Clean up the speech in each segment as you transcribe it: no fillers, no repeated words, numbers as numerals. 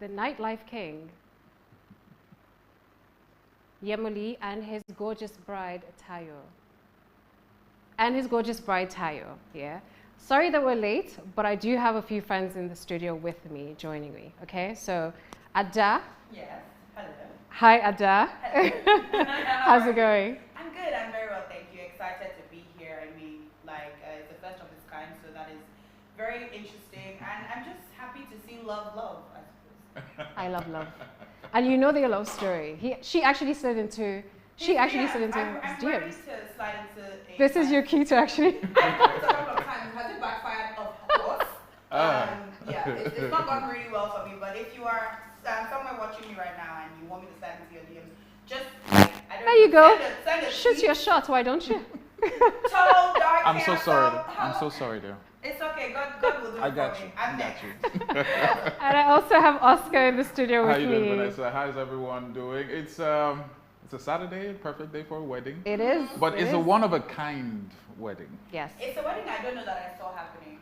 the nightlife king, Yemolee, and his gorgeous bride, Tayo. Yeah. Sorry that we're late, but I do have a few friends in the studio with me, joining me, okay? So, Ada. Yes, hello. Hi, Ada. Hello. How's it going? I'm good, I'm very well, thank you. Excited to be here. I mean, it's the first of its kind, so that is very interesting. And I'm just happy to see love, I suppose. I love love. And you know their love story. She actually slid into his I'm DMs. ready to slide into a... This is your key to actually... I've done it a couple of times. Has it backfired? Of course. Yeah, it's not gone really well for me, but if you are somewhere watching me right now and you want me to slide into your DMs, just... There you go. Send a Shoot tweet. your shot, why don't you? Tall, dark I'm so hair, sorry. tall, I'm so sorry, dear. It's okay. God will do it I got for you. me. I'm I got next. you. And I also have Oscar in the studio with How you me. doing, Vanessa? How's everyone doing? It's a Saturday, perfect day for a wedding. It is. But it's a one-of-a-kind wedding. Yes. It's a wedding I don't know that I saw happening.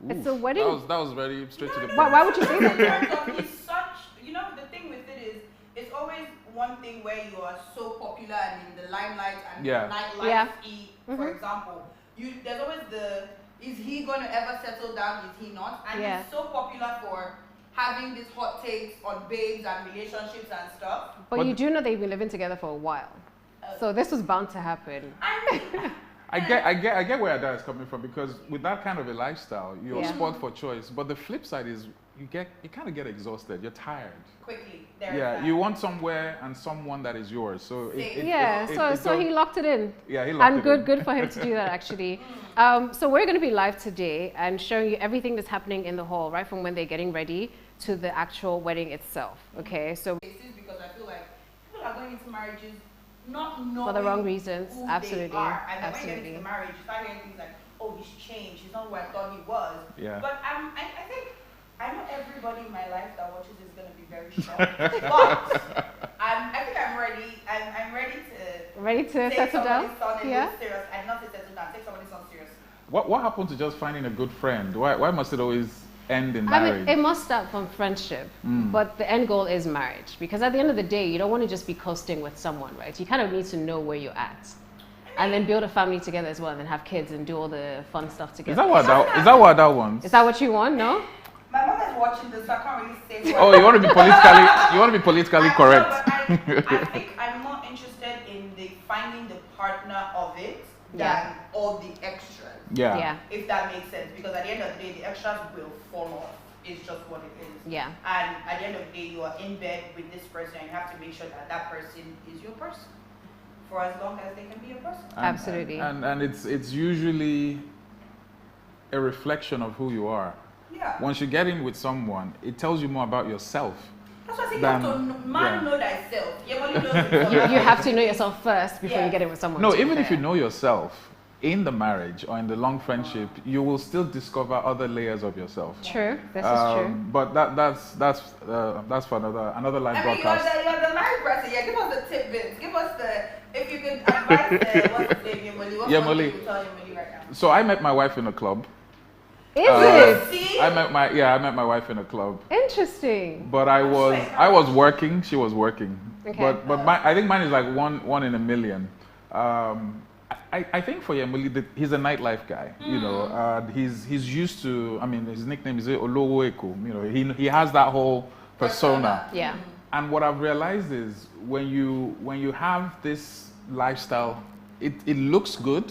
It's a wedding. That was very straight to the point. Why would you say that? In terms of he's such, the thing with it is, it's always one thing where you are so popular and in the limelight and nightlife. For example, there's always is he going to ever settle down? Is he not? And he's so popular for having these hot takes on babes and relationships and stuff. But you do know they've been living together for a while. So this was bound to happen. I get where Ada is coming from, because with that kind of a lifestyle, you're spoiled for choice. But the flip side is you kind of get exhausted. You're tired. Quickly. You want somewhere and someone that is yours. So so he locked it in. Yeah, he locked it in. And good for him to do that, actually. So we're going to be live today and showing you everything that's happening in the hall, right from when they're getting ready to the actual wedding itself. Okay, so because I feel like people are going into marriages not knowing for the wrong reasons. Who Absolutely. They are. And then when you Absolutely. get into marriage, you start hearing things like, "Oh, he's changed. He's not who I thought he was." Yeah. But I think I know everybody in my life that watches is going to be very shocked. But I think I'm ready. I'm ready to Take settle down. Yeah. Serious. I not say settle down. Take somebody's son serious. What happened to just finding a good friend? Why must it always end in marriage? I mean, it must start from friendship, but the end goal is marriage. Because at the end of the day, you don't want to just be coasting with someone, right? You kind of need to know where you're at, and then build a family together as well, and then have kids and do all the fun stuff together. Is that what that wants? Is that what you want? No. My mom is watching this, so I can't really say. Oh, you want to be politically correct. No, but I think I'm more interested in finding the partner of it than all the extras. Yeah. If that makes sense, because at the end of the day, the extras will fall off. It's just what it is. Yeah. And at the end of the day, you are in bed with this person, and you have to make sure that that person is your person for as long as they can be your person. Absolutely. And it's usually a reflection of who you are. Yeah. Once you get in with someone, it tells you more about yourself. That's why I say you have to know thyself. Yemolee knows himself. You have to know yourself first before you get in with someone. No, even if you know yourself, in the marriage or in the long friendship, you will still discover other layers of yourself. True, this is true. But that's for another live broadcast. You're the married person. Yeah, give us the tidbits. Give us if you could advise what's his name, Yemolee. What's one thing you tell Yemolee right now? So I met my wife in a club. Is it? See? I met my wife in a club. Interesting. But I was working. She was working. Okay. But I think mine is like one in a million. I think for Yemolee, he's a nightlife guy. You know, he's used to. I mean, his nickname is Olowo Eko. You know, he has that whole persona. Yeah. And what I've realized is when you have this lifestyle, it looks good.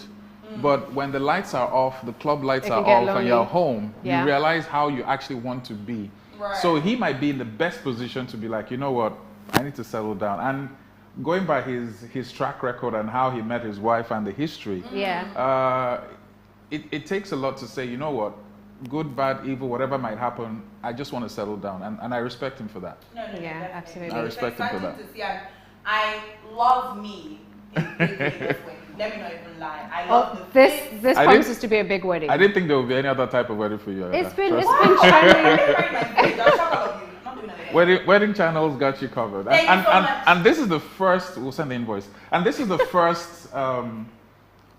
But when the lights are off, the club lights are off, and you're home, you realize how you actually want to be. Right. So he might be in the best position to be like, you know what, I need to settle down. And going by his track record and how he met his wife and the history, it takes a lot to say, you know what, good, bad, evil, whatever might happen, I just want to settle down. And I respect him for that. No, absolutely. I respect him for that. To see, and I love me in this way. Let me not even lie. I love this promises to be a big wedding. I didn't think there would be any other type of wedding for you. It's been trending. Wedding channels got you covered. Thank you so much. And this is the first, we'll send the invoice. And this is the first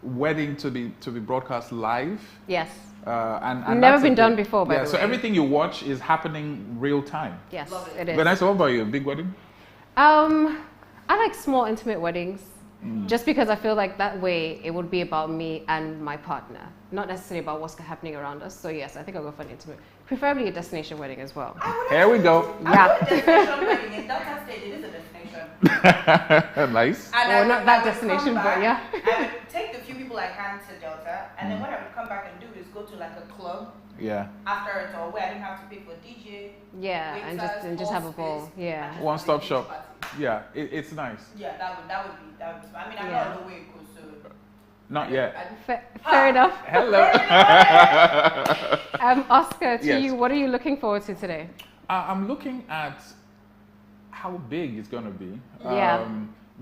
wedding to be broadcast live. Yes. And never been done before, by the way. So everything you watch is happening real time. Yes, it is. Vanessa, what about you? Big wedding? I like small, intimate weddings. Just because I feel like that way it would be about me and my partner, not necessarily about what's happening around us. So yes, I think I'll go for an intimate, preferably a destination wedding as well. Here we go. Yeah. A destination wedding in Delta State, it is a destination. Nice. And not that destination, but yeah. I would take the few people I can to Delta, and then what I would come back and do is go to like a club. Yeah. After it all, where I didn't have to pay for DJ. Yeah, waiters, and just have a ball. Yeah. One-stop shop. Yeah, it's nice. Yeah, that would be. I mean, I'm not on the way, so. Not yet. Fair enough. Hello. Oscar, to you, what are you looking forward to today? I'm looking at how big it's going to be. Yeah.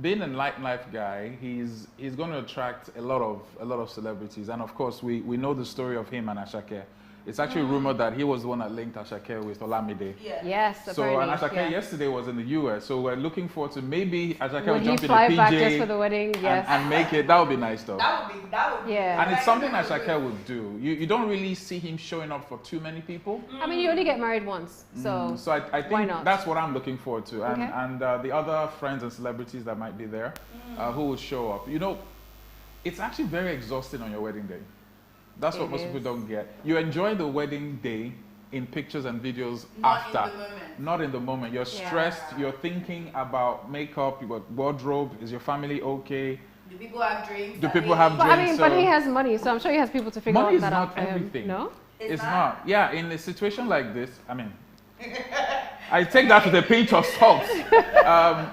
Being a nightlife guy, he's going to attract a lot of celebrities, and of course we know the story of him and Asake. It's actually rumored that he was the one that linked Asake with Olamide. Yeah. Yes. So and Asake yesterday was in the US, so we're looking forward to maybe Asake will jump in a fly PJ back just for the wedding? Yes. and make it. That would be nice though. That would be. Yeah. And it's something Asake would do. You don't really see him showing up for too many people. I mean, you only get married once, so so I think why not? that's what I'm looking forward to, and Okay. and the other friends and celebrities that might be there, who will show up. You know, it's actually very exhausting on your wedding day. That's what most people don't get. You enjoy the wedding day in pictures and videos after. Not in the moment. Not in the moment. You're stressed. You're thinking about makeup, your wardrobe. Is your family okay? Do people have drinks? Do people have But drinks? I mean, but he has money, so I'm sure he has people to figure Money is that not out for him. everything. No? It's not. Yeah, in a situation like this, I mean, I take that with a pinch of salt.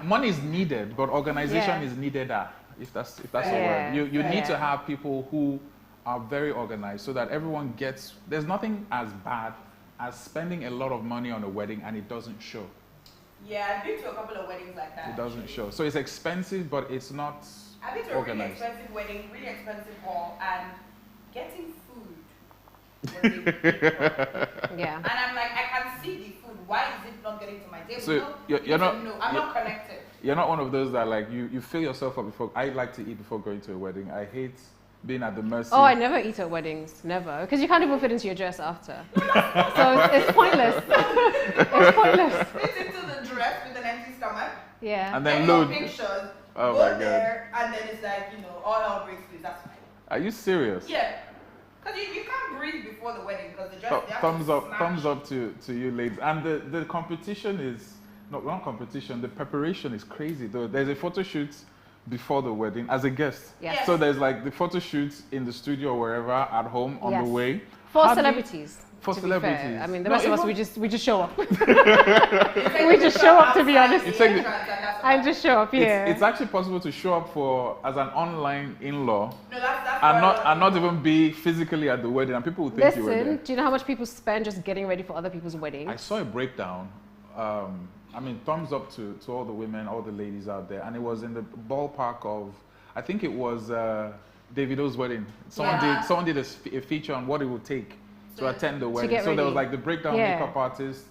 Money is needed, but organization is needed. If that's the word. You need to have people who are very organized so that everyone gets. There's nothing as bad as spending a lot of money on a wedding and it doesn't show. Yeah, I've been to a couple of weddings like that. It doesn't show. So it's expensive, but it's not I've been to organized. a really expensive wedding, really expensive hall, and getting food was a big problem. Yeah. And I'm like, I can see the food. Why is it not getting to my table? So you're not. No, I'm not connected. You're not one of those that like you fill yourself up before. I like to eat before going to a wedding. I hate being at the mercy. Oh, I never eat at weddings, never, because you can't even fit into your dress after. So it's pointless. It's pointless. Fit into the dress with an empty stomach. Yeah. And then Take load. pictures. Oh go my God. there, and then it's like, all hell breaks loose. That's fine. Are you serious? Yeah. Because you can't breathe before the wedding because the dress. Thumbs up to you, ladies. And the competition is not competition. The preparation is crazy. Though there's a photo shoot before the wedding as a guest. Yes. So there's like the photo shoots in the studio or wherever at home on the way. For celebrities. For to celebrities. Be fair. I mean, the rest of us, we just show up. We just show up, to be honest. And just show up, yeah. It's actually possible to show up as an online in-law. No, that's and not even be physically at the wedding, and people would think you were there. Do you know how much people spend just getting ready for other people's weddings? I saw a breakdown. I mean, thumbs up to all the women, all the ladies out there, and it was in the ballpark of, I think it was Davido's wedding. Someone did a feature on what it would take to attend the wedding. So there was like the breakdown, makeup artist,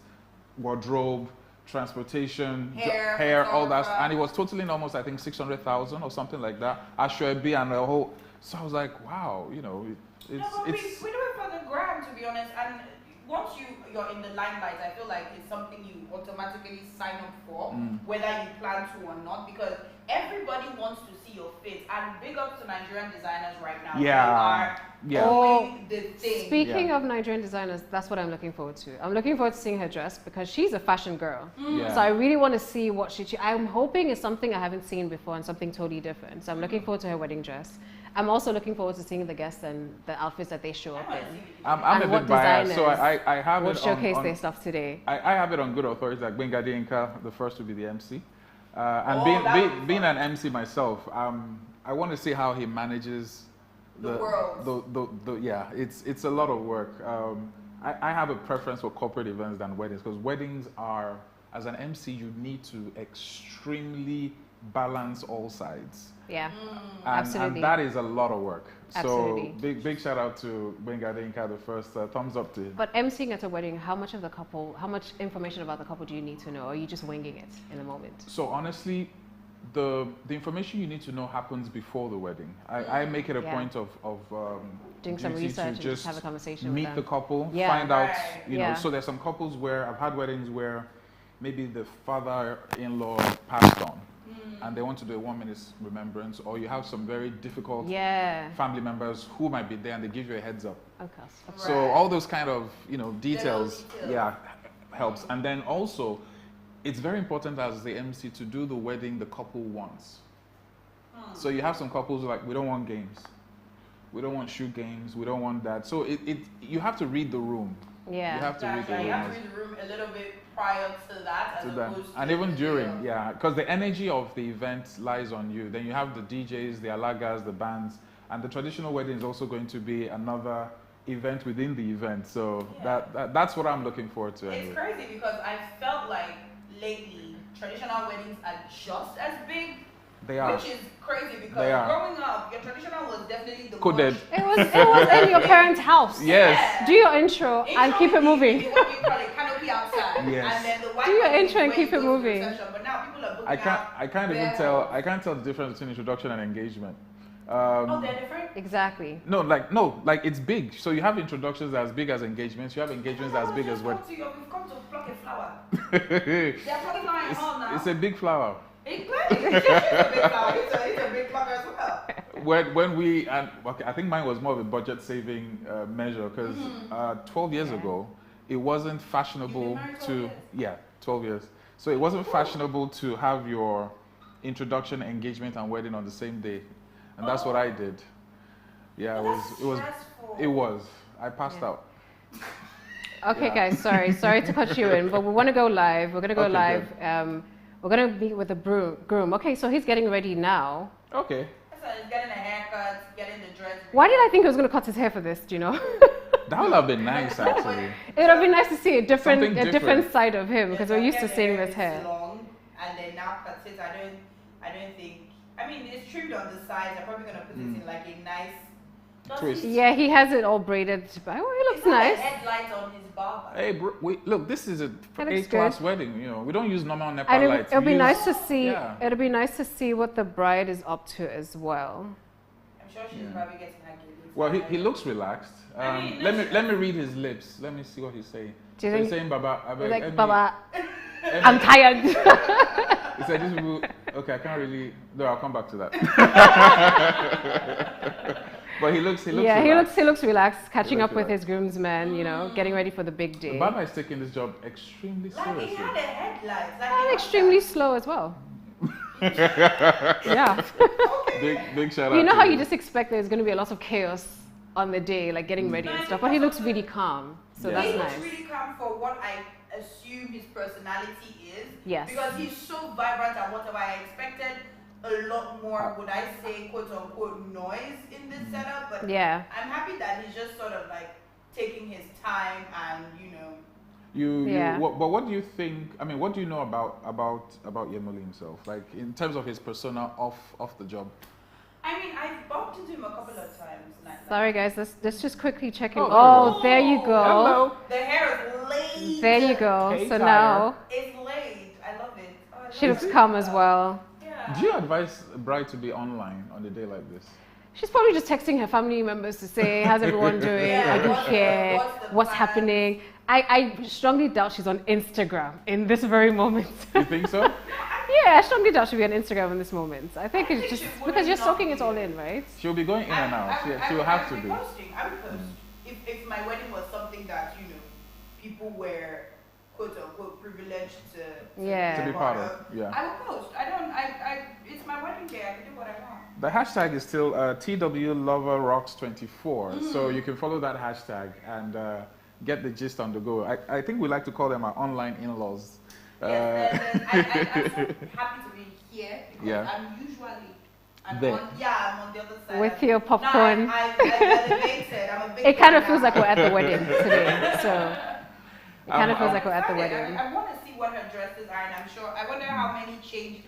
wardrobe, transportation, hair, all that, and it was totaling almost, I think, 600,000 or something like that. Ashwebi and the whole. So I was like, wow, we do it for the gram, to be honest. And once you're in the limelight, I feel like it's something you automatically sign up for, whether you plan to or not, because everybody wants to see your face. And big ups to Nigerian designers right now. Yeah. They are doing the thing. Speaking of Nigerian designers, that's what I'm looking forward to. I'm looking forward to seeing her dress because she's a fashion girl. Yeah. So I really want to see what I'm hoping is something I haven't seen before and something totally different. So I'm looking forward to her wedding dress. I'm also looking forward to seeing the guests and the outfits that they show up in. I'm a bit biased, so I have will it showcase on their stuff today. I have it on good authority, like Benga Dinka, the first to be the MC. And being an MC myself, I want to see how he manages the world. Yeah, it's a lot of work. I have a preference for corporate events than weddings, because weddings are, as an MC, you need to extremely balance all sides. Yeah, absolutely. And that is a lot of work. Absolutely. So big shout out to Benga Dinka, the first, thumbs up to him. But emceeing at a wedding, how much information about the couple do you need to know? Or are you just winging it in the moment? So honestly, the information you need to know happens before the wedding. I make it a point of doing some research and just have a conversation meet with the couple, find out, you know. So there's some couples where I've had weddings where maybe the father-in-law passed on and they want to do a 1-minute remembrance, or you have some very difficult family members who might be there and they give you a heads up. Okay. So all those kind of, you know, details, helps. And then also, it's very important as the MC to do the wedding the couple wants. So you have some couples like, we don't want games. We don't want shoot games. We don't want that. So you have to read the room. Yeah. You have to read the room. You have to read the room a little bit prior to that. And even during, because the energy of the event lies on you. Then you have the DJs, the alagas, the bands, and the traditional wedding is also going to be another event within the event. So that's what I'm looking forward to. It's crazy because I felt like lately traditional weddings are just as big. They are. Which is crazy because growing up, your traditional was definitely the coded. It was in your parents' house. Yes. Yeah. Do your intro and keep it moving. What you call it, canopy outside. Yes. And then the white do your intro and keep it moving. But now people are booking I can't even tell. I can't tell the difference between introduction and engagement. They're different? Exactly. No, it's big. So you have introductions as big as engagements. You have engagements as big as what? We've come to pluck a flower. They're plucking flower in hall now. It's a big flower. It's a big flower. It's a big flower as well. When we I think mine was more of a budget saving measure because 12 years ago it wasn't fashionable to 12 years. So it wasn't fashionable to have your introduction, engagement, and wedding on the same day. And that's what I did. Yeah, it was. I passed out. Okay, guys, sorry to cut you in, but we want to go live. We're going to go live. We're going to meet with the groom. Okay, so he's getting ready now. Okay. So he's getting a haircut, getting the dress. Why did I think he was going to cut his hair for this, do you know? That would have been nice, actually. It would have been nice to see a different side of him, because we're used to seeing this hair. Long, and then now cuts it. I don't think. I mean, it's trimmed on the sides. I'm probably gonna put this in like a nice twist. Yeah, he has it all braided. Oh, it looks nice. Headlight on his barber. Hey, bro, look, this is a A-class wedding. You know, we don't use normal NEPA lights. It'll be nice to see. It'll be nice to see what the bride is up to as well. I'm sure she's probably getting her gillies. Well, he looks relaxed. Let me read his lips. Let me see what he's saying. Do you think he's saying, Baba? Like, Baba, I'm tired. He said, "This people." Okay, I can't really. No, I'll come back to that. But he looks. Yeah, relaxed. he looks relaxed, catching up with his groomsmen. You know, getting ready for the big day. Baba is taking this job extremely seriously. He had a headlight. And extremely slow as well. Yeah. Big shout out. You know how you just expect there's going to be a lot of chaos on the day, like getting ready and stuff, but he looks really calm. So that's nice. He looks really calm for what I assume his personality is. Yes. Because he's so vibrant and whatever. I expected a lot more, would I say, quote unquote, noise in this setup. But I'm happy that he's just sort of like taking his time and, you know. But what do you think? I mean, what do you know about Yemolee himself? Like in terms of his persona off the job. I mean, I've bumped into him a couple of times. Sorry, guys. Let's just quickly check in. Oh, there you go. Hello. The hair is laid. There you go. Hey, so now it's laid. I love it. She looks calm as well. Yeah. Do you advise a bride to be online on a day like this? She's probably just texting her family members to say, how's everyone doing? Are you here? What's happening? I strongly doubt she's on Instagram in this very moment. You think so? Yeah, I strongly doubt she'll be on Instagram in this moment. I think it's just because you're soaking it all in, right? She'll be going in and out. She will have to be. I would post. If my wedding was something that, you know, people were quote unquote privileged to be part of. Yeah. I would post. It's my wedding day. I can do what I want. The hashtag is still TWLoverRocks24. So you can follow that hashtag and get the gist on the go. I think we like to call them our online in-laws. Yes, I'm so happy to be here because I'm usually I'm on the other side. With your popcorn. No, I'm elevated. I'm a big it kind of feels like we're at the wedding today. So it kind of feels like we're at the wedding. I want to see what her dresses are, and I'm sure. I wonder how many changed.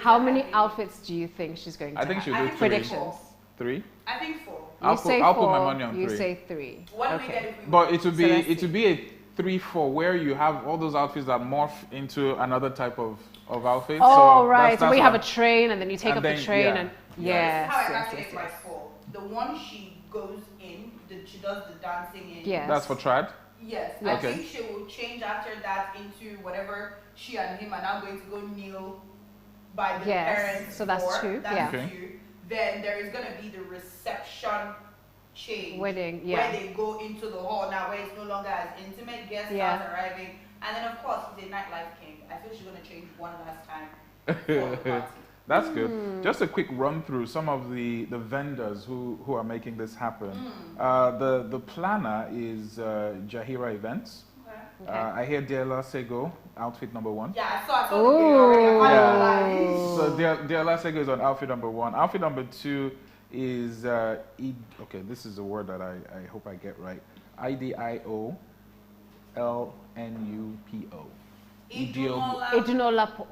How many outfits do you think she's going to have? I think she'll do 3. Predictions. 3? I think 4. I'll put my money on 3. You say 3. What do we get if we But it would be 3, 4, where you have all those outfits that morph into another type of outfit. Oh, so right. So we have a what, train, and then you take up the train, and yes, how I calculate my 4. The one she goes in, she does the dancing in. Yes. That's for trad? Yes. I think she will change after that into whatever she and him are now going to go kneel by the parents. So that's 2. That's 2. Then there is going to be the reception change. Wedding, where they go into the hall now, where it's no longer as intimate. Guests start arriving. And then, of course, he's a nightlife king. I feel she's going to change one last time for the party. That's good. Just a quick run through some of the vendors who are making this happen. The planner is Jahira Events. Okay. I hear Diela Sego, outfit number 1. Yeah, I saw the video already. So Diela Sego is on outfit number 1. Outfit number 2 is okay, this is a word that I hope I get right. IDIOLNUPO. Idunolapo.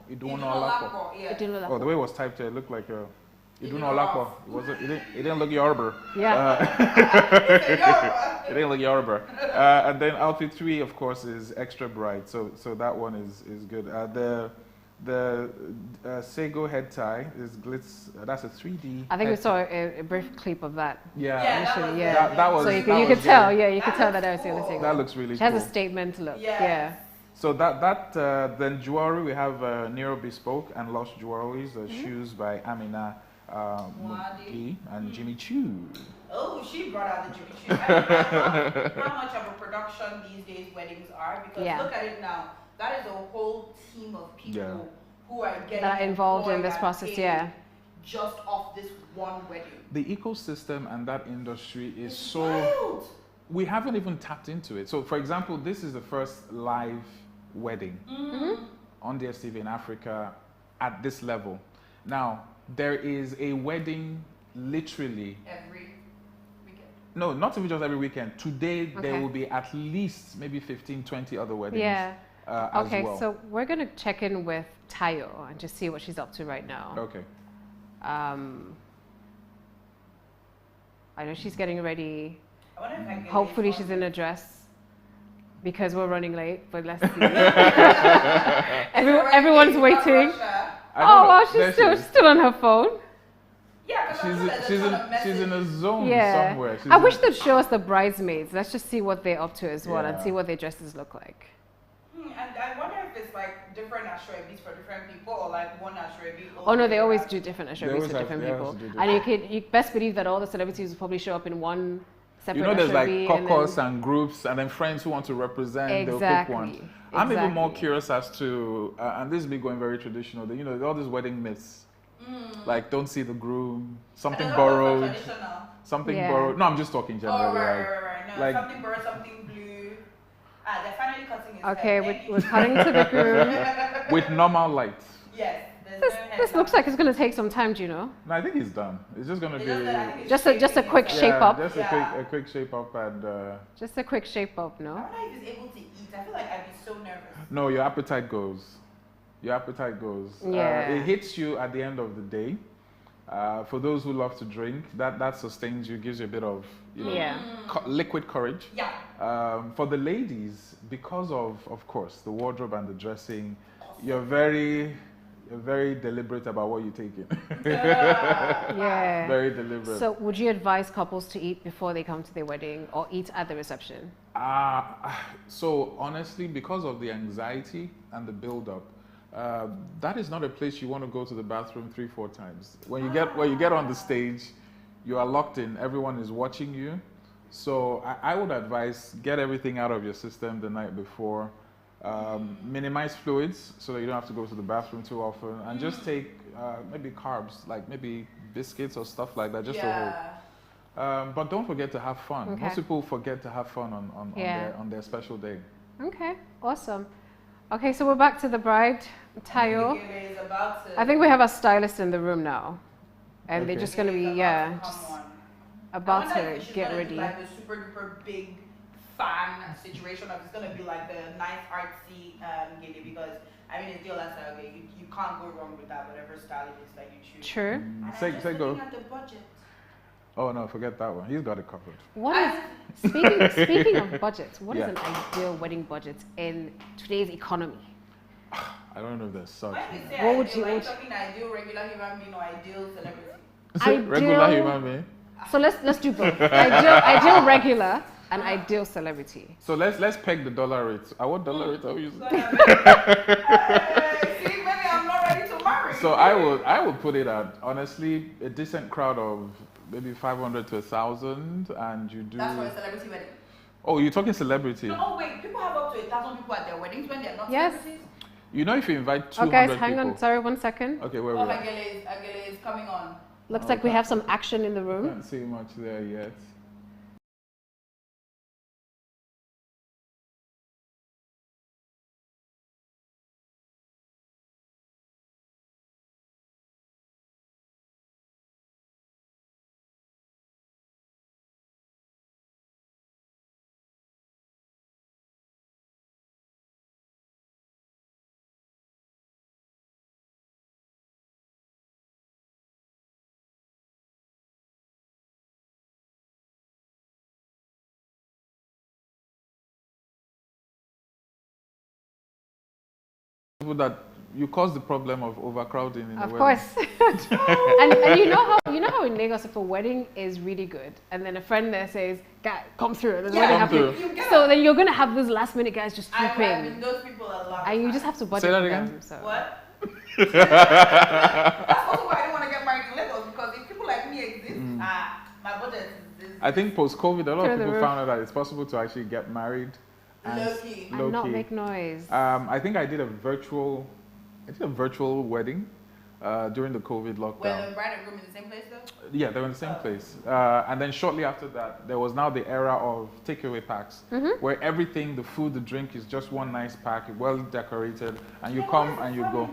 Oh, the way it was typed here, it looked like a Idunolapo. It didn't look Yoruba. Yeah. It didn't look Yoruba. And then outfit 3, of course, is Extra Bright. So that one is good. The Sego head tie is glitz. That's a 3D. I think we saw a brief clip of that. Yeah, that was. So you could tell. Yeah, you could tell that was the Sego. That looks really cool. She has a statement look. Yeah. So then jewelry, we have Nero Bespoke and Lost Jewelries, shoes by Amina Mugi and Jimmy Choo. Oh, she brought out the Jimmy Choo. How much of a production these days weddings are, because look at it now. That is a whole team of people who are getting that are involved in this process, just off this one wedding. The ecosystem and that industry is so wild. We haven't even tapped into it. So, for example, this is the first live wedding on DSTV in Africa at this level. Now, there is a wedding literally every weekend. No, not even just every weekend. Today, there will be at least maybe 15, 20 other weddings. Yeah. As well. So we're going to check in with Tayo and just see what she's up to right now. Okay. I know she's getting ready. I wonder if I can Hopefully she's in a dress because we're running late, but let's see. Everyone's waiting. Oh, wow, she's still on her phone. Yeah, she's in a zone somewhere. I wish they'd show us the bridesmaids. Let's just see what they're up to as well and see what their dresses look like. And I wonder if it's like different ashwabis for different people or like one ashwabi. Oh no, they always do different ashwabis for different people. And you best believe that all the celebrities will probably show up in one separate there's ashwabi like caucus and groups and then friends who want to represent, they'll pick one. I'm even more curious as to, and this is me going very traditional, all these wedding myths. Like, don't see the groom, something borrowed. Something borrowed. No, I'm just talking generally. Oh, right. No, like, something borrowed, something blue. They're finally cutting his hair. We're cutting to the groom. With normal light. Yes. This looks like it's going to take some time, do you know? No, I think he's done. It's just going to be... Just a quick shape up. Just a quick shape up and... Just a quick shape up, no? I don't know if he's able to eat. I feel like I'd be so nervous. No, your appetite goes. Yeah. It hits you at the end of the day. For those who love to drink, that sustains you, gives you a bit of liquid courage. Yeah. For the ladies, because of course, the wardrobe and the dressing, you're very deliberate about what you take in. Yeah. Very deliberate. So would you advise couples to eat before they come to their wedding or eat at the reception? So honestly, because of the anxiety and the build-up, that is not a place you want to go to the bathroom 3-4 times. When you get on the stage, you are locked in. Everyone is watching you. So I would advise get everything out of your system the night before. Minimize fluids so that you don't have to go to the bathroom too often, and just take maybe carbs, like maybe biscuits or stuff like that, just to hold. But don't forget to have fun. Okay. Most people forget to have fun on their special day. Okay, awesome. Okay, so we're back to the bride, Tayo. I think we have a stylist in the room now, and they're just going to be about to get ready. Like the super duper big fan situation of it's going to be like the nice artsy giddy, because I mean it's the last style, okay, you can't go wrong with that, whatever style it is that you choose. True. And I'm just looking at the budget. Oh no, forget that one. He's got it covered. What is speaking of budgets? What is an ideal wedding budget in today's economy? I don't know if there's such. What would you talking ideal regular human being or ideal celebrity? Ideal, regular human being. So let's do both. Ideal regular and ideal celebrity. So let's peg the dollar rate. What dollar rate are we using? See, maybe I'm not ready to marry. So I would put it at honestly a decent crowd of maybe 500 to 1,000, and you do. That's for a celebrity wedding. Oh, you're talking celebrity? No, wait. People have up to 1,000 people at their weddings when they're not celebrities. You know, if you invite 200 guys, hang people. on. Sorry, 1 second. Okay, where we are? Agele is coming on. Looks like we have some action in the room. Can't see much there yet. That you cause the problem of overcrowding in the wedding. Of course. and you know how in Lagos if a wedding is really good and then a friend there says, "Guy, come through," and then wedding happens. So then you're gonna have those last minute guys just trooping. I mean, those people are a lot. And you just have to budget for them. So. What? That's also why I don't want to get married in Lagos, because if people like me exist, my budget is. I think post-COVID, a lot of people found out that it's possible to actually get married. Low-key. And not make noise. I think I did a virtual wedding during the COVID lockdown. Were the bride and groom in the same place though? Yeah, they were in the same place. And then shortly after that, there was now the era of takeaway packs, where everything, the food, the drink is just one nice pack, well decorated, and you come and you go.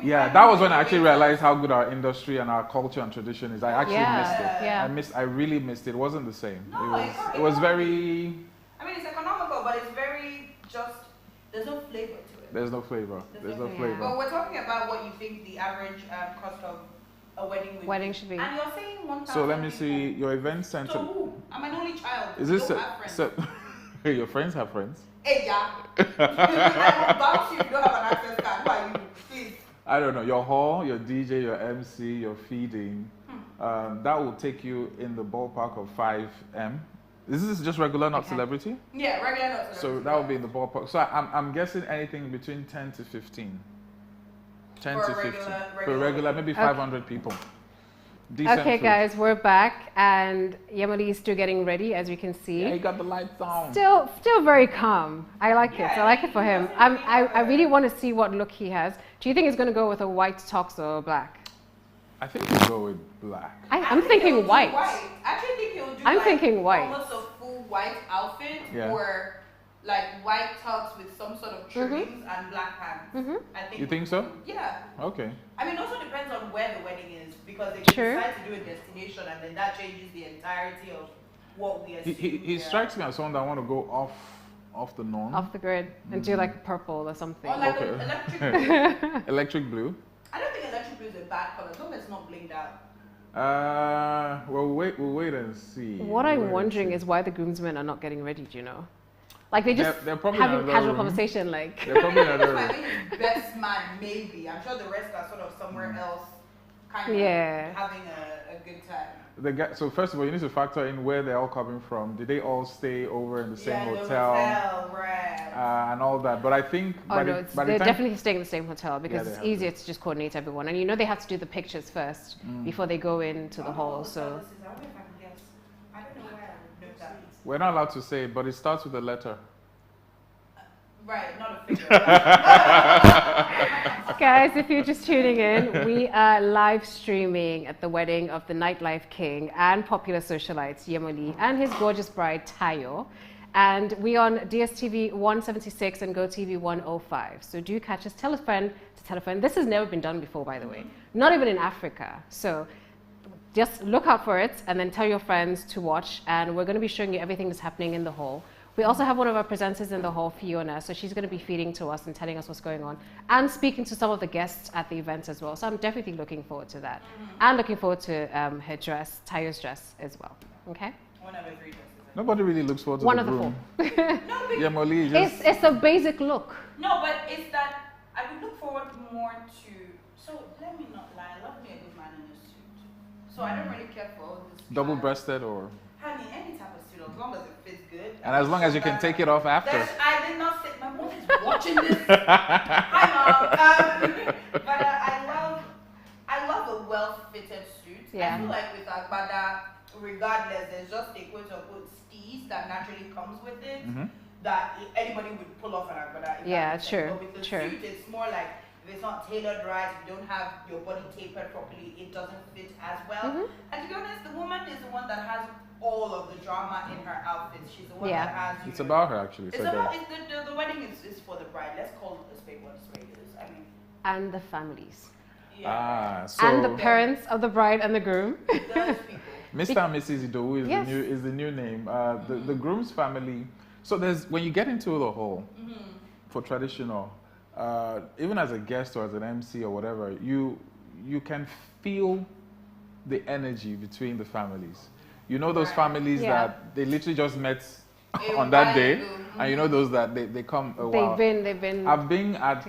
Yeah, that was when I actually realized how good our industry and our culture and tradition is. I actually missed it. Yeah. I really missed it. It wasn't the same. No, it was very. I mean, it's economical, but it's very just. There's no flavor to it. There's no flavor. There's no flavor. But we're talking about what you think the average cost of a wedding should be. And you're saying 1,000. So let me see your event center. So who? I'm an only child. Is this friends. your friends have friends? Hey, yeah. I will bounce you if you don't have an access card. Who are you? Please. I don't know. Your hall, your DJ, your MC, your feeding. That will take you in the ballpark of 5M. Is this just regular, not celebrity? Yeah, regular, not celebrity. So that would be in the ballpark. So I'm guessing anything between 10 to 15. 10 to 15. For regular, maybe 500 people. Decent okay, food. guys, we're back, and Yemolee is still getting ready, as you can see. Yeah, he got the lights on. Still very calm. I like it. I like it for him. I really want to see what look he has. Do you think he's going to go with a white tux or black? I think he'll go with black. I'm thinking white. I actually think he'll do thinking white. Almost a full white outfit, or like white tux with some sort of trimmings and black pants. I think. You think so? Yeah. Okay. I mean, also depends on where the wedding is, because they can decide to do a destination, and then that changes the entirety of what we assume. He strikes me as someone that want to go off the norm. Off the grid and do like purple or something. Or like electric blue. Electric blue? I don't think electric blue is a bad color, as long as it's not blinged out. Well, we'll wait and see. What I'm wondering is why the groomsmen are not getting ready, do you know? Like they're probably having casual conversation, like. They're probably not I think his best man, maybe. I'm sure the rest are sort of somewhere else, kind of having a good time. So first of all, you need to factor in where they're all coming from. Did they all stay over in the same hotel? Right. And all that. But I think they're definitely staying in the same hotel, because it's easier to just coordinate everyone. And you know they have to do the pictures first before they go into the hall. So. I wonder if I can guess. I don't know where I would know that. We're not allowed to say it, but it starts with a letter. Right, not a figure. Guys, if you're just tuning in, we are live streaming at the wedding of the nightlife king and popular socialites Yemolee and his gorgeous bride Tayo. And we on DSTV 176 and GoTV 105. So do catch us. Tell a friend to tell a friend. This has never been done before, by the way. Not even in Africa. So just look out for it and then tell your friends to watch. And we're going to be showing you everything that's happening in the hall. We also have one of our presenters in the hall, Fiona, so she's going to be feeding to us and telling us what's going on and speaking to some of the guests at the event as well. So I'm definitely looking forward to that. And looking forward to her dress, Tayo's dress as well. Okay? One of the 3 dresses. Nobody really looks forward to one the of the groom. 4. Yemolee just... It's a basic look. No, but it's that I would look forward more to... So let me not lie, I love me a good man in a suit. So I don't really care for all this. Double-breasted or... Honey, any type of suit, as long as it fits good. And as long as you can take it off after. I did not say, my mom is watching this. Hi, Mom. But I love a well-fitted suit. Yeah. I feel like with Agbada, regardless, there's just a quote-unquote steez that naturally comes with it that anybody would pull off an Agbada. Yeah, true. But with the suit, it's more like if it's not tailored right, if you don't have your body tapered properly, it doesn't fit as well. And to be honest, the woman is the one that has all of the drama in her outfits. She's the one that has... It's about her, actually. It's about... the wedding is for the bride. Let's call it a spade what a spade is. I mean... And the families. Yeah. And the parents of the bride and the groom. Those people. Mr. and Mrs. Idowu is the new name. The groom's family. So there's when you get into the hall for traditional, even as a guest or as an MC or whatever, you can feel the energy between the families. You know those families that they literally just met on that day, and you know those that they come a while. They've been. I've been at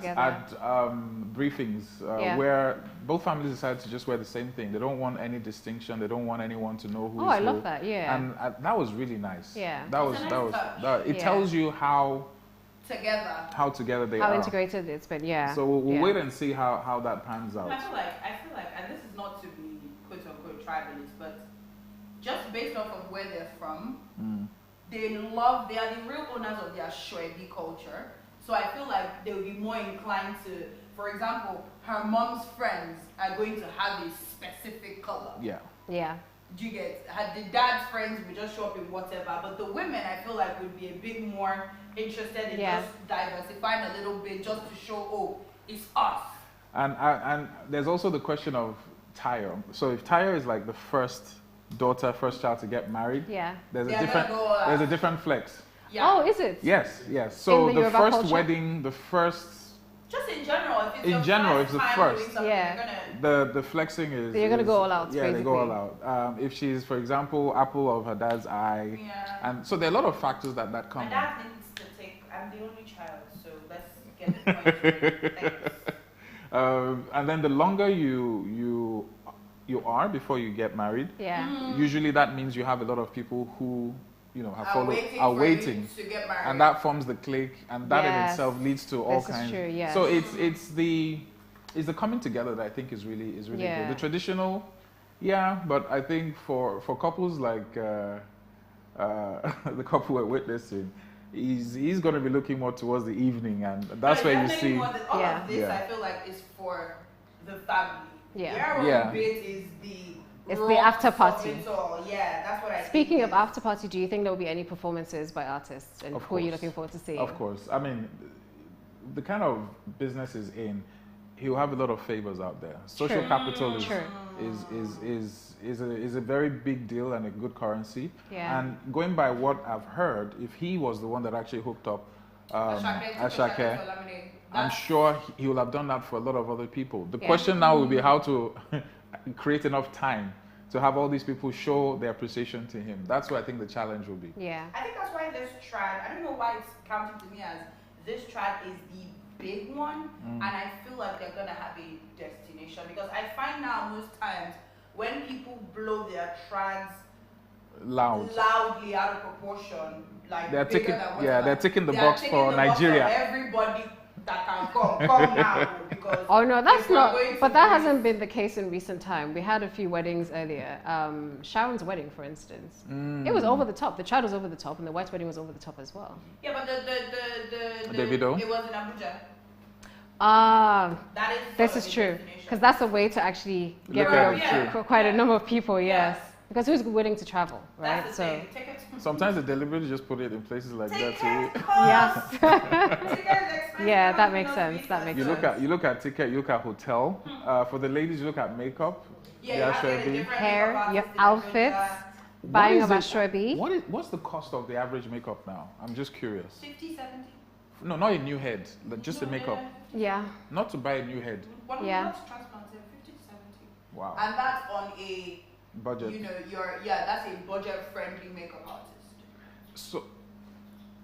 briefings where both families decided to just wear the same thing. They don't want any distinction. They don't want anyone to know who. Oh, I love that. Yeah. And that was really nice. Yeah. It tells you how together they are. How integrated it's been. Yeah. So we'll wait and see how that pans out. I feel like, and this is not to be quote unquote tribalist, but just based off of where they're from. They are the real owners of their Shoebi culture. So I feel like they would be more inclined to, for example, her mom's friends are going to have a specific color. Yeah. Yeah. Do you get? The dad's friends would just show up in whatever, but the women I feel like would be a bit more interested in just diversifying a little bit just to show, oh, it's us. And there's also the question of Tayo. So if Tayo is like the first child to get married. Yeah. There's a different flex. Yeah. Oh, is it? Yes. So the first culture? Wedding, just in general, if it's the first. Yeah. The flexing is. You're gonna go all out. Yeah, basically. They go all out. If she's, for example, apple of her dad's eye. Yeah. And so there are a lot of factors that come. My dad needs to take. I'm the only child, so let's get the point. Thanks. And then the longer you are before you get married. Yeah. Usually that means you have a lot of people who, are waiting to get married. And that forms the clique, and that in itself leads to all kinds. True, yes. So it's the coming together that I think is really good. The traditional, but I think for couples like the couple we're witnessing, he's going to be looking more towards the evening, and that's where you see. All of this I feel like is for the family. Yeah. Bit is it's the after party. Yeah, that's what I Speaking of after party, do you think there will be any performances by artists? And who are you looking forward to seeing? Of course. I mean, the kind of business is in, he'll have a lot of favors out there. Social capital is a very big deal and a good currency. Yeah. And going by what I've heard, if he was the one that actually hooked up Ashake, I'm sure he will have done that for a lot of other people. The question now will be how to create enough time to have all these people show their appreciation to him. That's what I think the challenge will be. Yeah. I think that's why this trad, I don't know why it's counting to me as this trad is the big one, and I feel like they're going to have a destination, because I find now most times when people blow their trads loudly out of proportion, like they're taking the they're box taking for the Nigeria. Box for everybody that can come now, because that's not. But that hasn't been the case in recent time. We had a few weddings earlier. Sharon's wedding, for instance, it was over the top. The child was over the top, and the white wedding was over the top as well. Yeah, but the Davido? It was in Abuja. That is. This is true, because that's a way to actually get rid of quite a number of people. Yes. Because who's willing to travel, right? That's the thing. Sometimes they deliberately just put it in places like that. Yes. Yeah, that makes sense. You look at ticket, you look at hotel. For the ladies, you look at makeup. Yeah, hair, your outfits. buying of Ashwebi. What's the cost of the average makeup now? I'm just curious. 50, 70. No, not a new head, just a makeup. Yeah. Not to buy a new head. Yeah. Transplanted 50 to 70. Wow. And that's on a budget. You know, that's a budget-friendly makeup artist. So,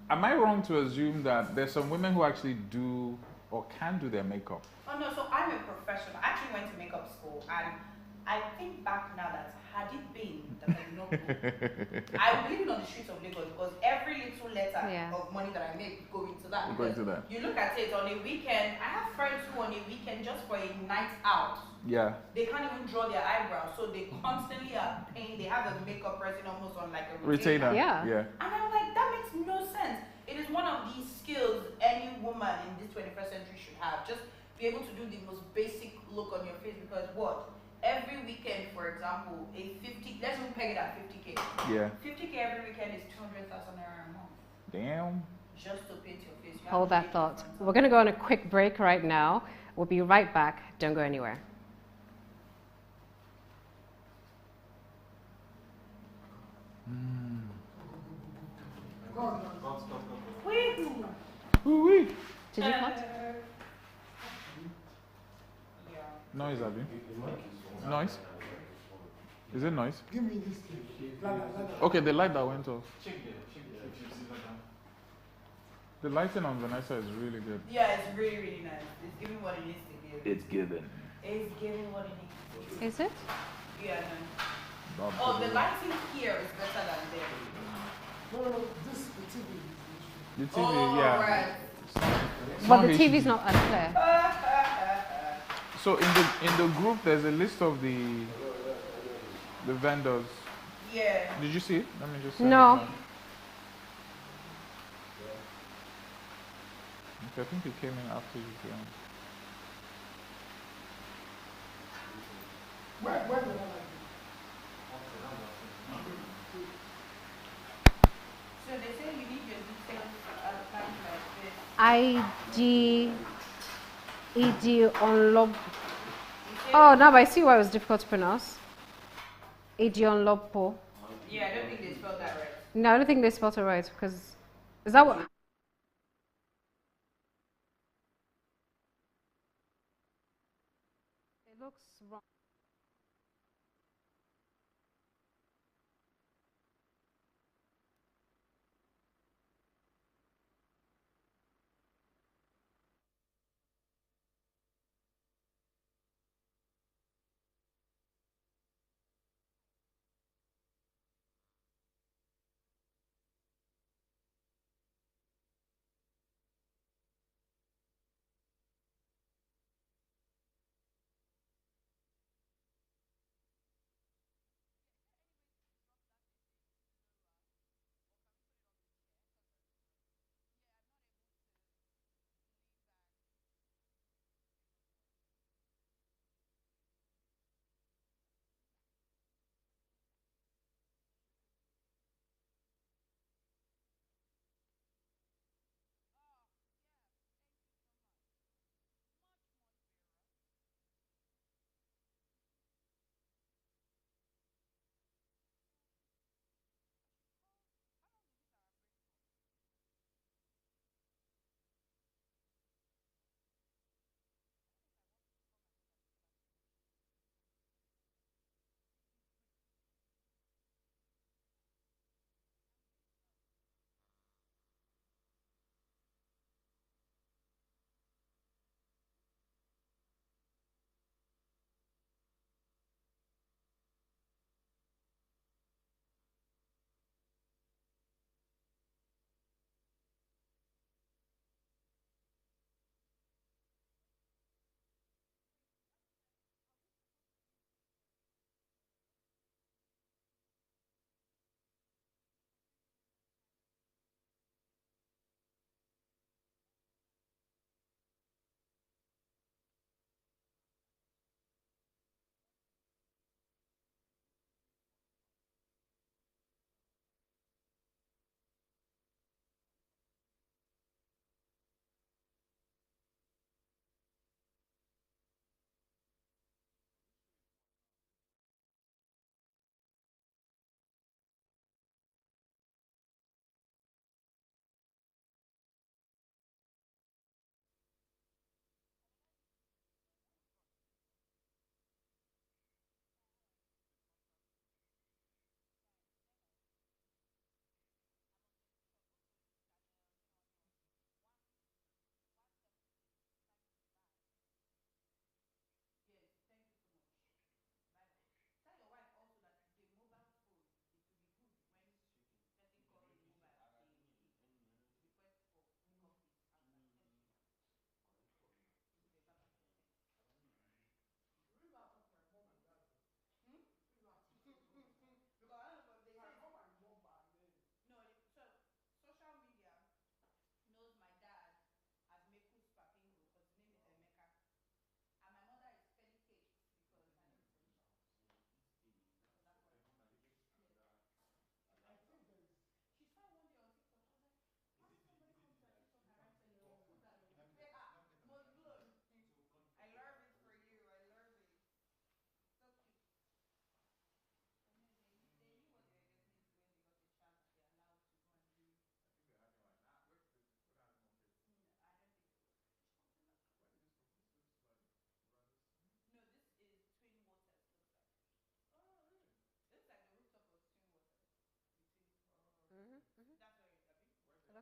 am I wrong to assume that there's some women who actually do or can do their makeup? Oh no, so I'm a professional. I actually went to makeup school, and I think back now that had it been that I did not go, I would be living on the streets of Lagos because every little letter of money that I make go into that. You look at it on a weekend. I have friends who on a weekend just for a night out. Yeah. They can't even draw their eyebrows, so they constantly are paying. They have a makeup person almost on like a retainer. Yeah. And I'm like, that makes no sense. It is one of these skills any woman in this 21st century should have. Just be able to do the most basic look on your face because what? Every weekend, for example, let's even peg it at 50K. Yeah. 50K every weekend is 200,000 naira a month. Damn. Just to paint your face. Hold that thought. We're going to go on a quick break right now. We'll be right back. Don't go anywhere. Did you cut? Noise, Abby. Noise? Is it noise? Give me this thing. Okay, the light that went off. The lighting on Vanessa is really good. Yeah, it's really, really nice. It's giving what it needs to give. It's given. It's giving what it needs to give. Is it? Yeah, no. Oh, the lighting here is better than there. No, this is the TV. The TV, yeah. Right. But the TV's not as clear. So in the group, there's a list of the vendors. Yeah. Did you see it? Let me just. No. Okay, I think it came in after you joined. Where did I like it? So they say you need your details at times like this. ED on Oh, now I see why it was difficult to pronounce. ED on Lopo. Yeah, I don't think they spelled that right. No, I don't think they spelled it right because is that what? It looks wrong.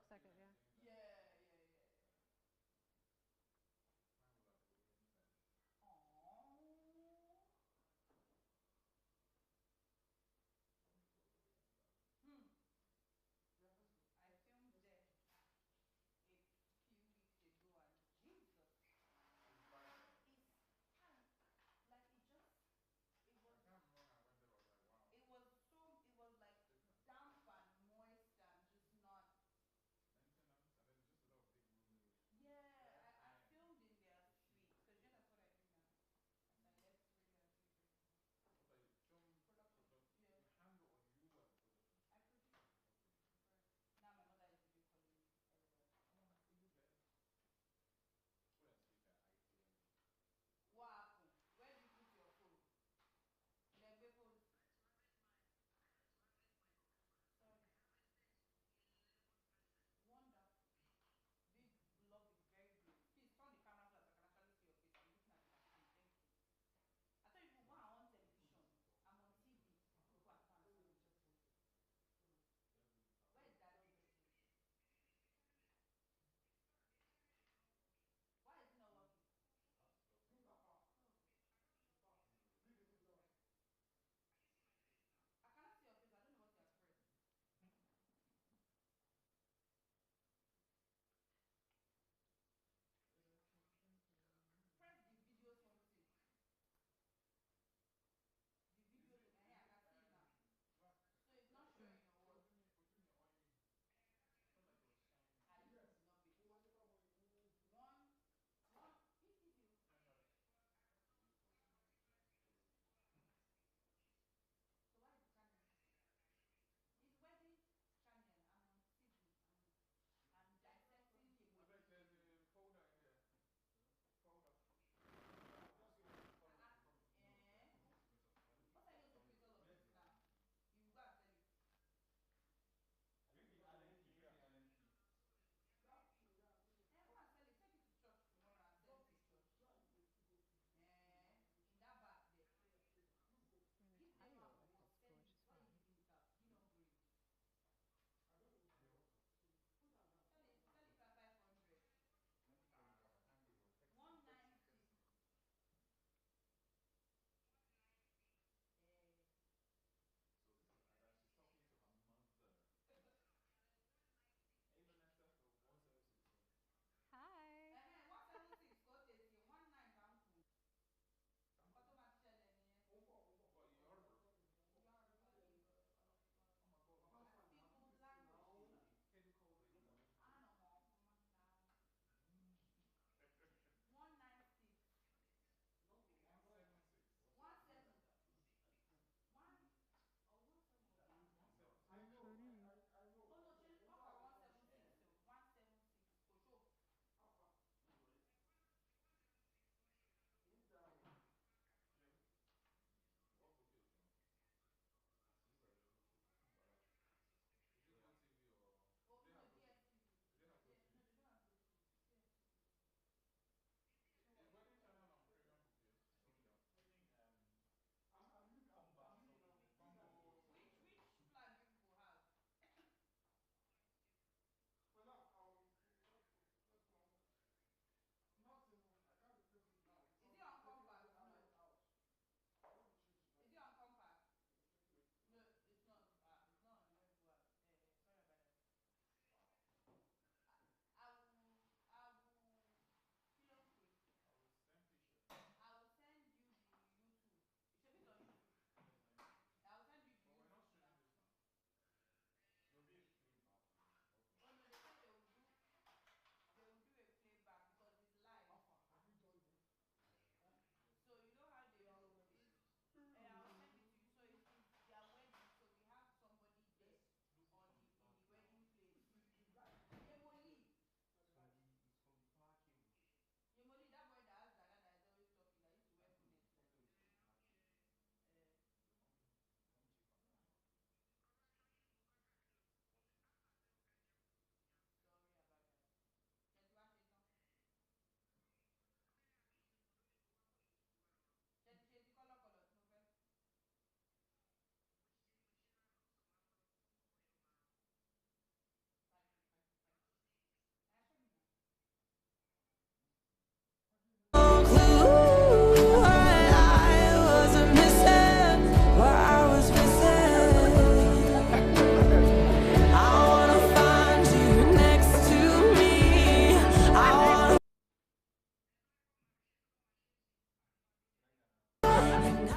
second, yeah. Yeah. Oh. I filmed there a few weeks ago, and Jesus, it's like it was. I can't remember when I went there. I was like, wow. It was like damp and moist and just not.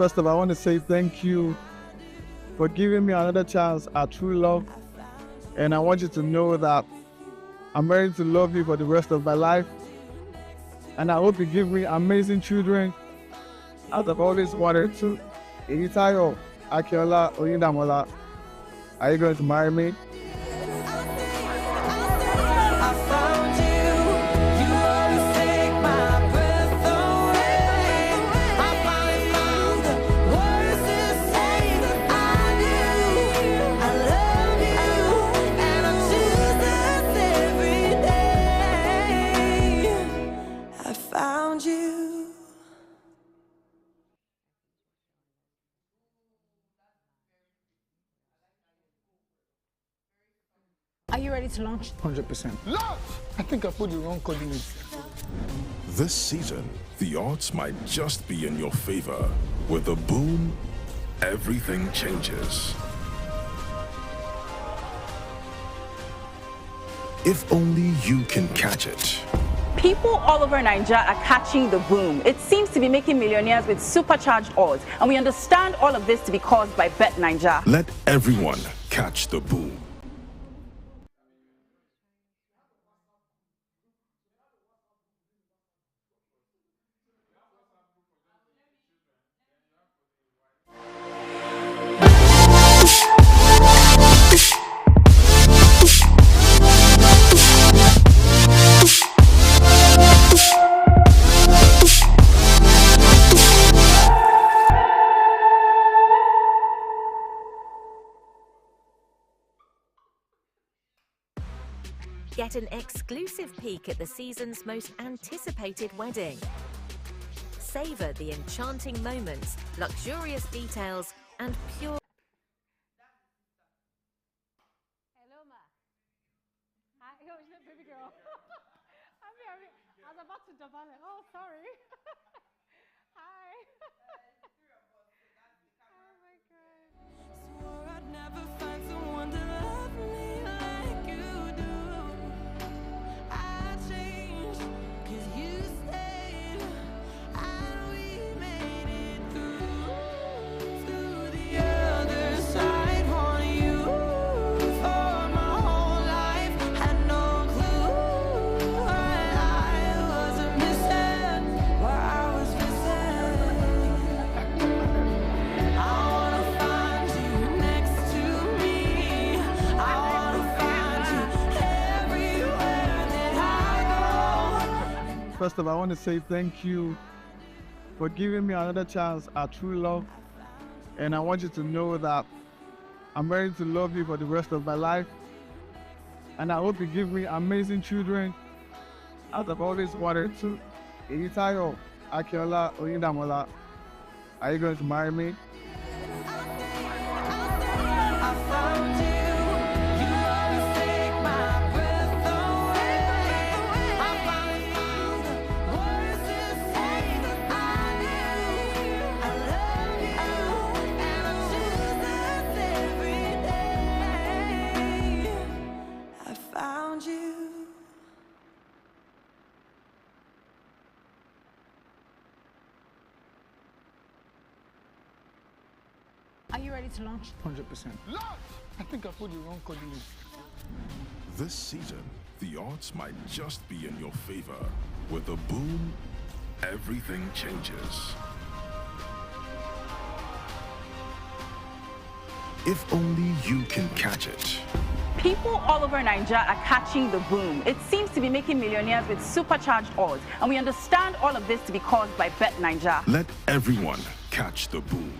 First of all, I want to say thank you for giving me another chance at true love. And I want you to know that I'm ready to love you for the rest of my life. And I hope you give me amazing children, as I've always wanted to. Itayo, Akiola, Oyindamola, are you going to marry me? Are you ready to launch? 100%. Launch! I think I put the wrong coordinates. This season, the odds might just be in your favor. With a boom, everything changes. If only you can catch it. People all over Nigeria are catching the boom. It seems to be making millionaires with supercharged odds. And we understand all of this to be caused by Bet Nigeria. Let everyone catch the boom. Get an exclusive peek at the season's most anticipated wedding. Savor the enchanting moments, luxurious details, and pure... Hello, ma. Hi, oh, baby girl. I was about to jump on it. Oh, sorry. Hi. Oh, my God. Swore I'd never find someone to love me like you do. I changed, 'cause you stayed, and we made it through to the other side. Want you for my whole life, had no clue what I was missing, what I was missing. I wanna find you next to me. I wanna find you everywhere that I go. First of all, I want to say thank you for giving me another chance at true love. And I want you to know that I'm ready to love you for the rest of my life. And I hope you give me amazing children, as I've always wanted to. Itayo, Akiola, Oyindamola, are you going to marry me? I found you. You always take my breath away. I found the words to say. I knew I love you, and I choose this every day. I found you. Are you ready to launch? 100%. Launch! I think I put the wrong coordinates. This season, the odds might just be in your favor. With a boom, everything changes. If only you can catch it. People all over Nigeria are catching the boom. It seems to be making millionaires with supercharged odds. And we understand all of this to be caused by Bet Nigeria. Let everyone catch the boom.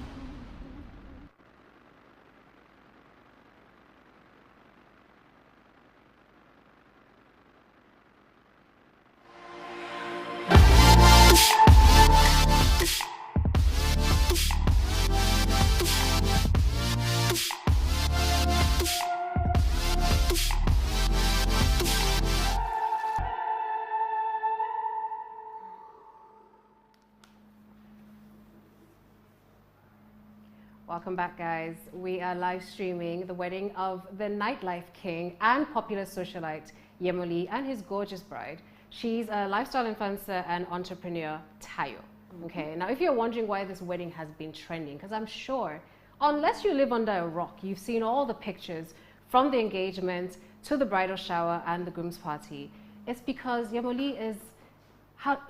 Welcome back, guys. We are live streaming the wedding of the nightlife king and popular socialite Yemolee and his gorgeous bride. She's a lifestyle influencer and entrepreneur, Tayo. Okay, now if you're wondering why this wedding has been trending, because I'm sure, unless you live under a rock, you've seen all the pictures from the engagement to the bridal shower and the groom's party. It's because Yemolee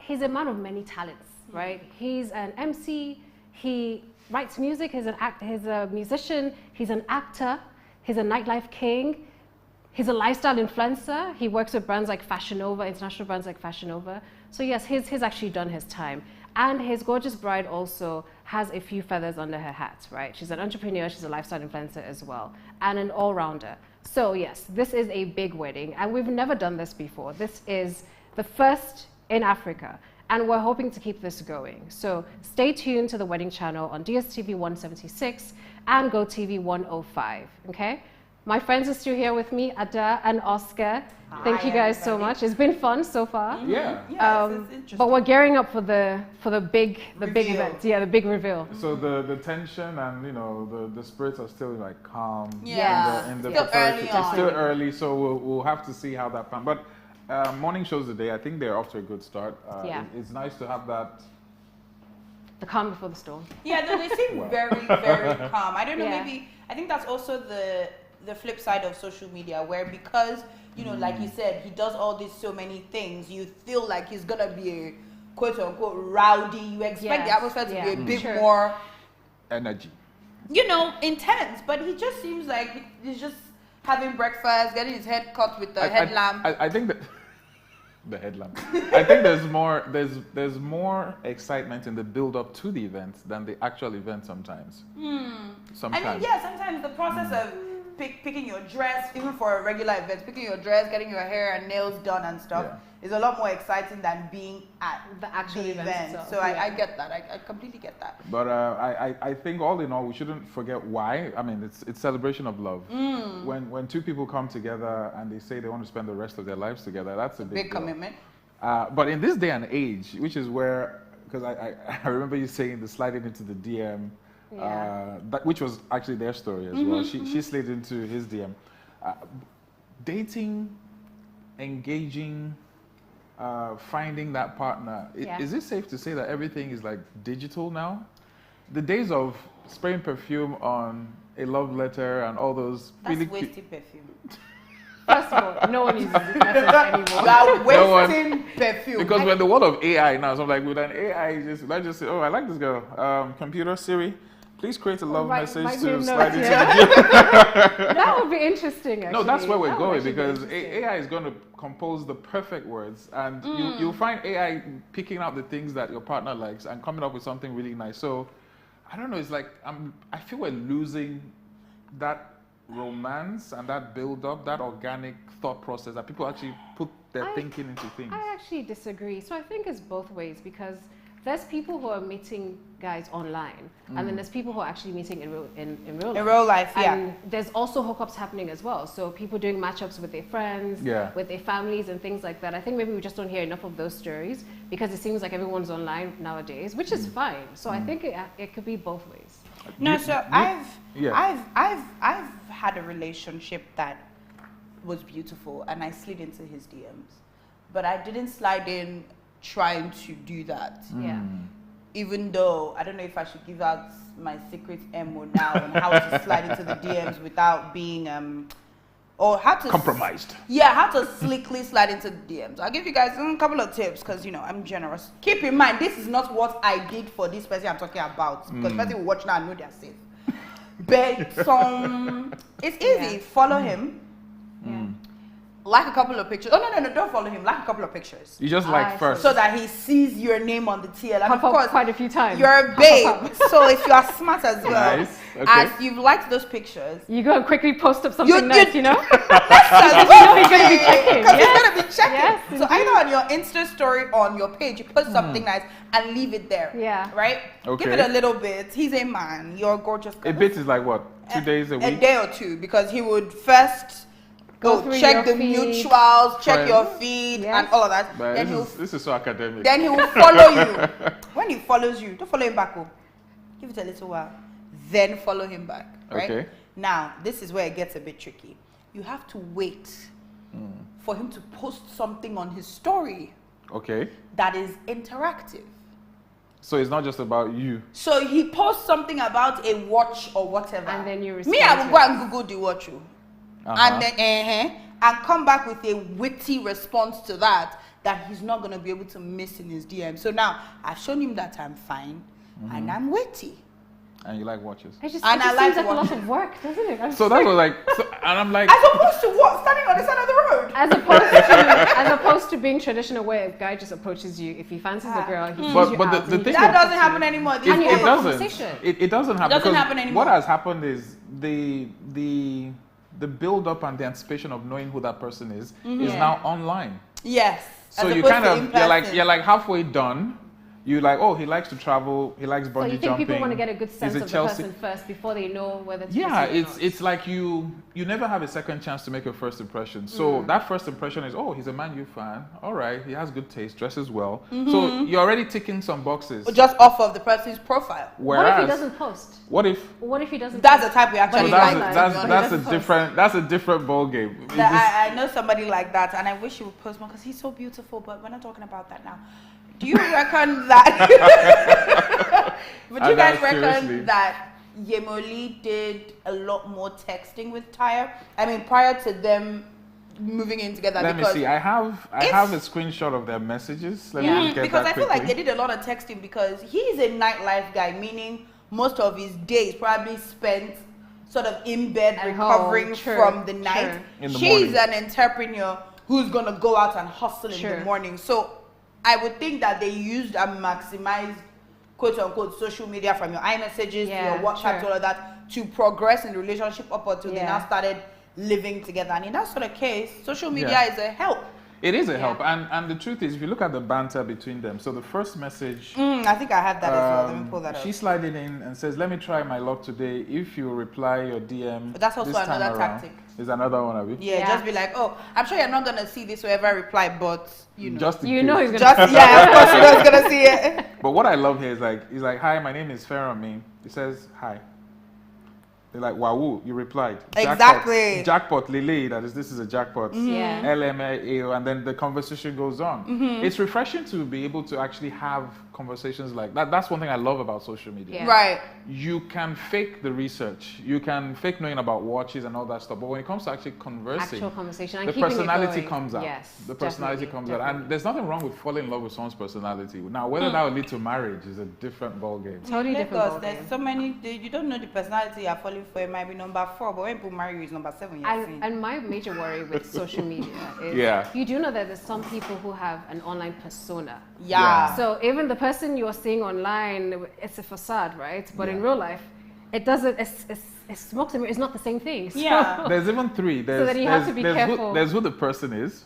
he's a man of many talents, right? He's an MC, he writes music, he's a musician, he's an actor, he's a nightlife king, he's a lifestyle influencer. He works with brands like Fashion Nova, international brands like Fashion Nova. So yes, he's actually done his time. And his gorgeous bride also has a few feathers under her hat, right? She's an entrepreneur, she's a lifestyle influencer as well, and an all-rounder. So yes, this is a big wedding, and we've never done this before. This is the first in Africa, and we're hoping to keep this going. So stay tuned to the wedding channel on DSTV 176 and GoTV 105, okay? My friends are still here with me, Ada and Oscar. Thank you guys so much. It's been fun so far. Yeah. It's interesting. But we're gearing up for the big event. Yeah, the big reveal. So the tension and the spirits are still like calm. Yeah. In the Still early on. It's still early, so we'll have to see how that comes. But morning shows today, I think they're off to a good start. It's nice to have that. The calm before the storm. Yeah, they seem very, very calm. I don't know, maybe, I think that's also the flip side of social media, where because, like you said, he does all these so many things, you feel like he's going to be a quote-unquote rowdy. You expect the atmosphere to be a bit more... energy. Intense. But he just seems like he's just having breakfast, getting his head cut with the headlamp. I think that... The headlamp. I think there's more excitement in the build-up to the event than the actual event sometimes. Sometimes. I mean, sometimes the process of picking your dress, even for a regular event, picking your dress, getting your hair and nails done and stuff, is a lot more exciting than being at the actual event. So I get that. I completely get that. But I think all in all, we shouldn't forget why. I mean, it's celebration of love. When two people come together and they say they want to spend the rest of their lives together, that's a big commitment. But in this day and age, which is where, because I remember you saying the sliding into the DM, which was actually their story as well. She slid into his DM. Dating, engaging, finding that partner. Is it safe to say that everything is like digital now? The days of spraying perfume on a love letter and all those... That's wasted perfume. First of all, no one uses it anymore. That wasting perfume. Because when the world of AI now, so I'm like, with an AI, let's just say, oh, I like this girl. Computer, Siri, please create a love message to slide into the DM. That would be interesting, actually. No, that's where we're going, because AI is going to compose the perfect words, and you'll find AI picking out the things that your partner likes and coming up with something really nice. So, I don't know, it's like, I feel we're losing that romance and that build-up, that organic thought process that people actually put their thinking into things. I actually disagree. So I think it's both ways, because there's people who are meeting guys online, and then there's people who are actually meeting in real life. And there's also hookups happening as well. So people doing matchups with their friends, with their families and things like that. I think maybe we just don't hear enough of those stories, because it seems like everyone's online nowadays, which is fine. So I think it could be both ways. No, so I've had a relationship that was beautiful, and I slid into his DMs, but I didn't slide in trying to do that. Even though I don't know if I should give out my secret MO now on how to slide into the DMs without being or how to compromised. How to slickly slide into the DMs. I'll give you guys a couple of tips, because I'm generous. Keep in mind, this is not what I did for this person I'm talking about, because person will watch now and know they're safe. But it's easy. Follow him. Like a couple of pictures. Oh, no, don't follow him. Like a couple of pictures. You just like first. So that he sees your name on the TL. And of course, quite a few times. You're a babe. So if you are smart as well, as you've liked those pictures, you go and quickly post up something nice, you know? He's going to be checking. Because he's going to be checking. Yes, so either on your Insta story or on your page, you post something nice and leave it there. Right? Okay. Give it a little bit. He's a man. You're gorgeous. A bit is like what? 2 days a week? A day or two, because he would first... check the mutuals, check your feed, and all of that. But then this is so academic. Then he will follow you. When he follows you, don't follow him back. Give it a little while. Then follow him back. Right? Okay. Now, this is where it gets a bit tricky. You have to wait for him to post something on his story. Okay. That is interactive. So it's not just about you. So he posts something about a watch or whatever. And then you respond. Me, I will go and Google the watch. And then, and come back with a witty response to that he's not going to be able to miss in his DM. So now, I've shown him that I'm fine and I'm witty. And you like watches. It just seems like a lot of work, doesn't it? So that was like, and I'm like, as opposed to what? Standing on the side of the road. As opposed to being traditional, where a guy just approaches you if he fancies a girl, he but the thing that doesn't happen anymore. It doesn't. It doesn't happen. It doesn't happen anymore. What has happened is the build up and the anticipation of knowing who that person is now online. Yes. So you kind of you're like halfway done. You like, oh, he likes to travel, he likes bungee jumping. So you think people want to get a good sense of the person first before they know whether to it's like you never have a second chance to make a first impression. So that first impression is, oh, he's a Man U fan. All right, he has good taste, dresses well. So you're already ticking some boxes. Just off of the person's profile. Whereas, what if he doesn't post? What if he doesn't That's post? the type we actually like. That's a different ball game. I know somebody like that, and I wish he would post more because he's so beautiful, but we're not talking about that now. Do you reckon that? Would you guys reckon that Yemolee did a lot more texting with Tyre? I mean, prior to them moving in together. Let me see. I have a screenshot of their messages. Let me just get because that I feel quickly. like they did a lot of texting because he's a nightlife guy, meaning most of his days probably spent sort of in bed recovering from the night. She's an entrepreneur who's gonna go out and hustle in the morning. So I would think that they used and maximized, quote unquote, social media from your iMessages to your WhatsApp to all of that to progress in the relationship up until they now started living together. And in that sort of case, social media is a help. It is a help. And the truth is, if you look at the banter between them, so the first message... I think I have that as well. Let me pull that up. She slided in and says, let me try my luck today. If you reply your DM But that's also another tactic. Is another one of it? Yeah, just be like, oh, I'm sure you're not going to see this whoever reply, but, you know. Just you know he's going to see it. Yeah, of course you know he's going to see it. But what I love here is he's like, hi, my name is Ferrami. He says, hi. They're like, wow, you replied. Exactly. Jackpot, Lele, this is a jackpot. LMAO, and then the conversation goes on. It's refreshing to be able to actually have conversations like that. That's one thing I love about social media. Right. You can fake the research. You can fake knowing about watches and all that stuff. But when it comes to actually conversing, actual conversation, and the personality comes out. Yes, the personality comes out. And there's nothing wrong with falling in love with someone's personality. Now, whether that will lead to marriage is a different ballgame. Totally different ballgame. There's so many, you don't know the personality you're falling for. It might be number 4, but when people marry you, it's number 7. And my major worry with social media is you do know that there's some people who have an online persona. Yeah. So even the person you're seeing online, it's a facade, right? But in real life, it doesn't. It's smoke and mirrors. It's not the same thing. So There's even 3. So that you have to be careful. There's who the person is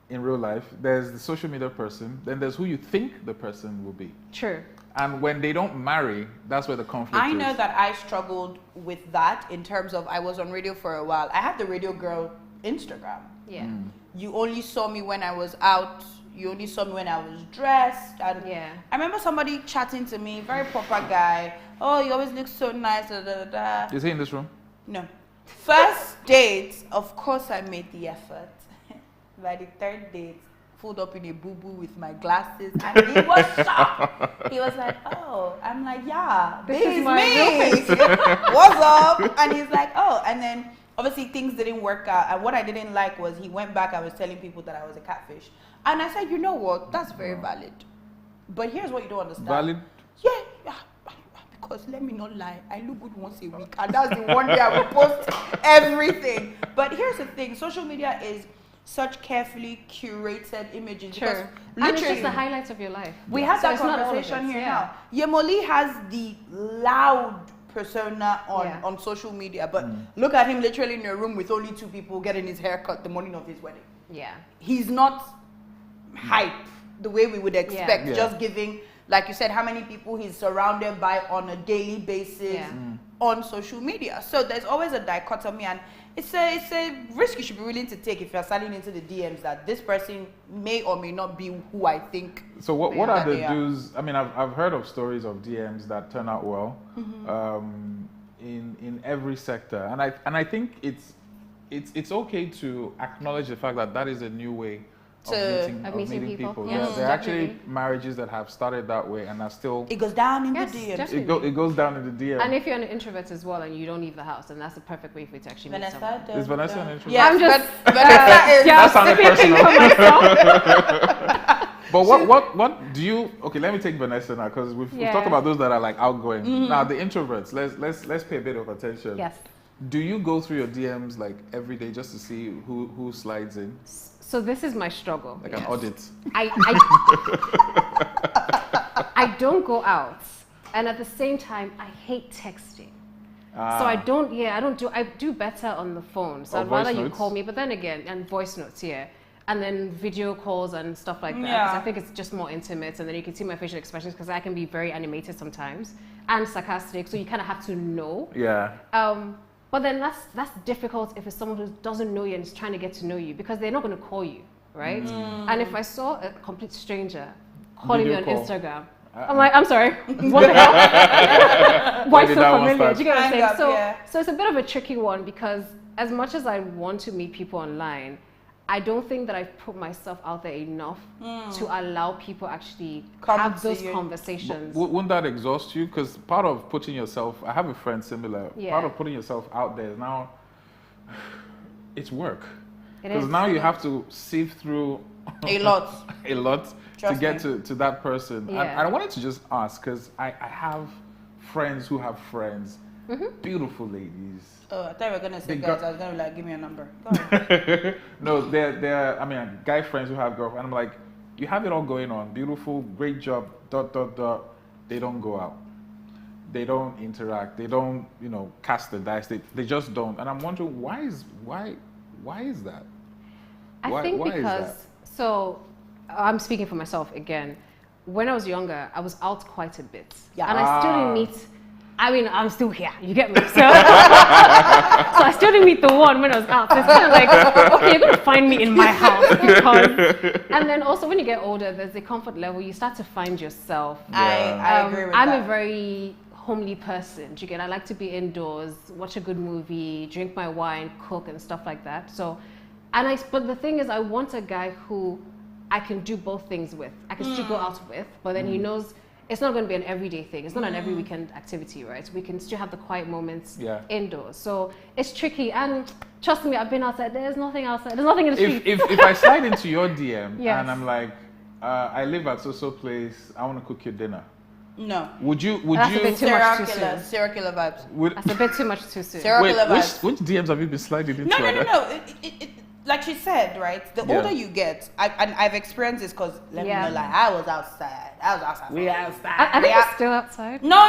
in real life. There's the social media person. Then there's who you think the person will be. True. And when they don't marry, that's where the conflict is. I know that I struggled with that in terms of I was on radio for a while. I had the Radio Girl Instagram. Yeah. You only saw me when I was out. You only saw me when I was dressed. And I remember somebody chatting to me, very proper guy. Oh, you always look so nice. Da, da, da. Is he in this room? No. First date, of course I made the effort. By the 3rd date, pulled up in a boo-boo with my glasses, and he was shocked. He was like, oh. I'm like, yeah, this is me. What's up? And he's like, oh. And then obviously things didn't work out. And what I didn't like was he went back and was telling people that I was a catfish. And I said, you know what? That's very valid. But here's what you don't understand. Valid? Yeah. Because let me not lie, I look good once a week. And that's the one day I will post everything. But here's the thing. Social media is such carefully curated images. Because and it's just the highlights of your life. We had that conversation here now. Yemolee has the loud persona on social media, but look at him literally in a room with only 2 people getting his hair cut the morning of his wedding. Yeah. He's not hype the way we would expect, just giving, like you said, how many people he's surrounded by on a daily basis on social media. So there's always a dichotomy, and it's a risk you should be willing to take if you're sliding into the DMs that this person may or may not be who I think. So what are the do's? I mean, I've heard of stories of DMs that turn out well in every sector, and I think it's okay to acknowledge the fact that is a new way meeting people. Yes, There are actually marriages that have started that way and are still. It goes down in the DMs. It goes down in the DMs. And if you're an introvert as well and you don't leave the house, then that's the perfect way for you to actually meet someone. Is Vanessa an introvert? Yeah, I'm just. Vanessa is. That sounded personal. But what do you? Okay, let me take Vanessa now because we've talked about those that are like outgoing. Now the introverts. Let's pay a bit of attention. Yes. Do you go through your DMs like every day just to see who slides in? So this is my struggle. Like an audit. I don't go out, and at the same time, I hate texting. So I do better on the phone. So I'd rather you call me, but then again, and voice notes, and then video calls and stuff like that. Because I think it's just more intimate, and then you can see my facial expressions because I can be very animated sometimes and sarcastic. So you kind of have to know. Yeah. But then that's difficult if it's someone who doesn't know you and is trying to get to know you because they're not going to call you, right? And if I saw a complete stranger calling me on Instagram, I'm like, I'm sorry, what the hell? Why so familiar? Do you get what I'm saying? So it's a bit of a tricky one because as much as I want to meet people online, I don't think that I've put myself out there enough to allow people actually have those conversations. Wouldn't that exhaust you? Because part of putting yourself, I have a friend similar, part of putting yourself out there is now, it's work. Because now you have to sieve through a lot to get to that person. And I wanted to just ask, because I have friends who have friends, beautiful ladies. Oh, I thought you were going to say guys. I was going to be like, give me a number. No, they're, I mean, guy friends who have girlfriends. I'm like, you have it all going on. Beautiful, great job, ... They don't go out. They don't interact. They don't, cast the dice. They just don't. And I'm wondering, why is that? I think because, so I'm speaking for myself again. When I was younger, I was out quite a bit. Yeah. And I still didn't meet, I'm still here, you get me? So I still didn't meet the one when I was out. So it's kind of like, okay, you're going to find me in my house. And then also when you get older, there's a comfort level. You start to find yourself. I agree with that. I'm a very homely person. Do you get? I like to be indoors, watch a good movie, drink my wine, cook and stuff like that. So, but the thing is, I want a guy who I can do both things with. I can still go out with, but then he knows it's not going to be an everyday thing. It's not an every weekend activity, right? We can still have the quiet moments indoors. So it's tricky. And trust me, I've been outside. There's nothing outside. There's nothing in the street. If I slide into your DM and I'm like, I live at so place, I want to cook your dinner. No. Would you? That's a bit too much too soon. Serial killer vibes. That's a bit too much too soon. Serial killer vibes. Which DMs have you been sliding into? No. Like she said, right? The older you get, I've experienced this because let me know, like I was outside. We outside. I think you're still outside. No.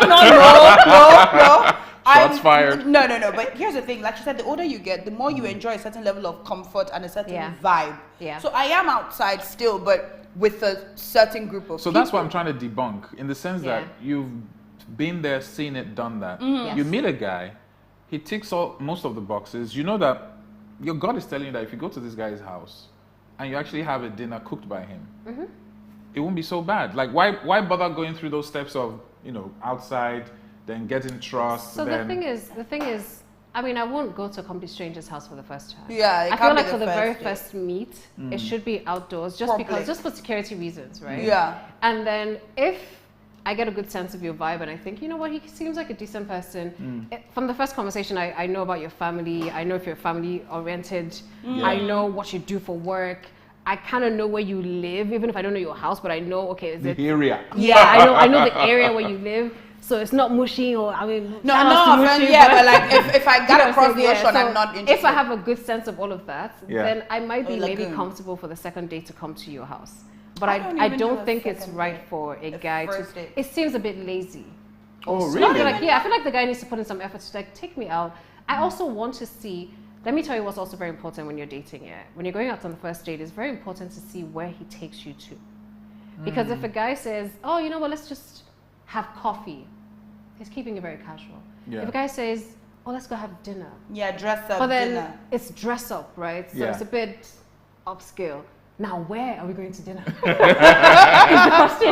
Shots fired. No. But here's the thing. Like she said, the older you get, the more you enjoy a certain level of comfort and a certain vibe. Yeah. So I am outside still, but with a certain group of people. So that's what I'm trying to debunk, in the sense that you've been there, seen it, done that. You meet a guy, he ticks most of the boxes. You know that your God is telling you that if you go to this guy's house and you actually have a dinner cooked by him, it won't be so bad. Like, why bother going through those steps of, outside, then getting trust? So the thing is, I won't go to a complete stranger's house for the first time. Yeah, I feel like for the very first meet, it should be outdoors, just for security reasons, right? Yeah. And then if I get a good sense of your vibe and I think, you know what, he seems like a decent person. From the first conversation, I know about your family. I know if you're family oriented. I know what you do for work. I kind of know where you live, even if I don't know your house, but I know, okay, is it... The area. Yeah, I know the area where you live. So it's not mushy or, but like if I got across the ocean, I'm not interested. If I have a good sense of all of that, then I might be maybe comfortable for the second day to come to your house. But I don't think it's right for a guy to... It seems a bit lazy. Oh, really? I feel like the guy needs to put in some effort to take me out. I also want to see... Let me tell you what's also very important when you're dating. When you're going out on the first date, it's very important to see where he takes you to. Because if a guy says, oh, you know what, let's just have coffee, he's keeping it very casual. Yeah. If a guy says, oh, let's go have dinner. Yeah, dress up. But then it's dress up, right? So it's a bit upscale. Now, where are we going to dinner?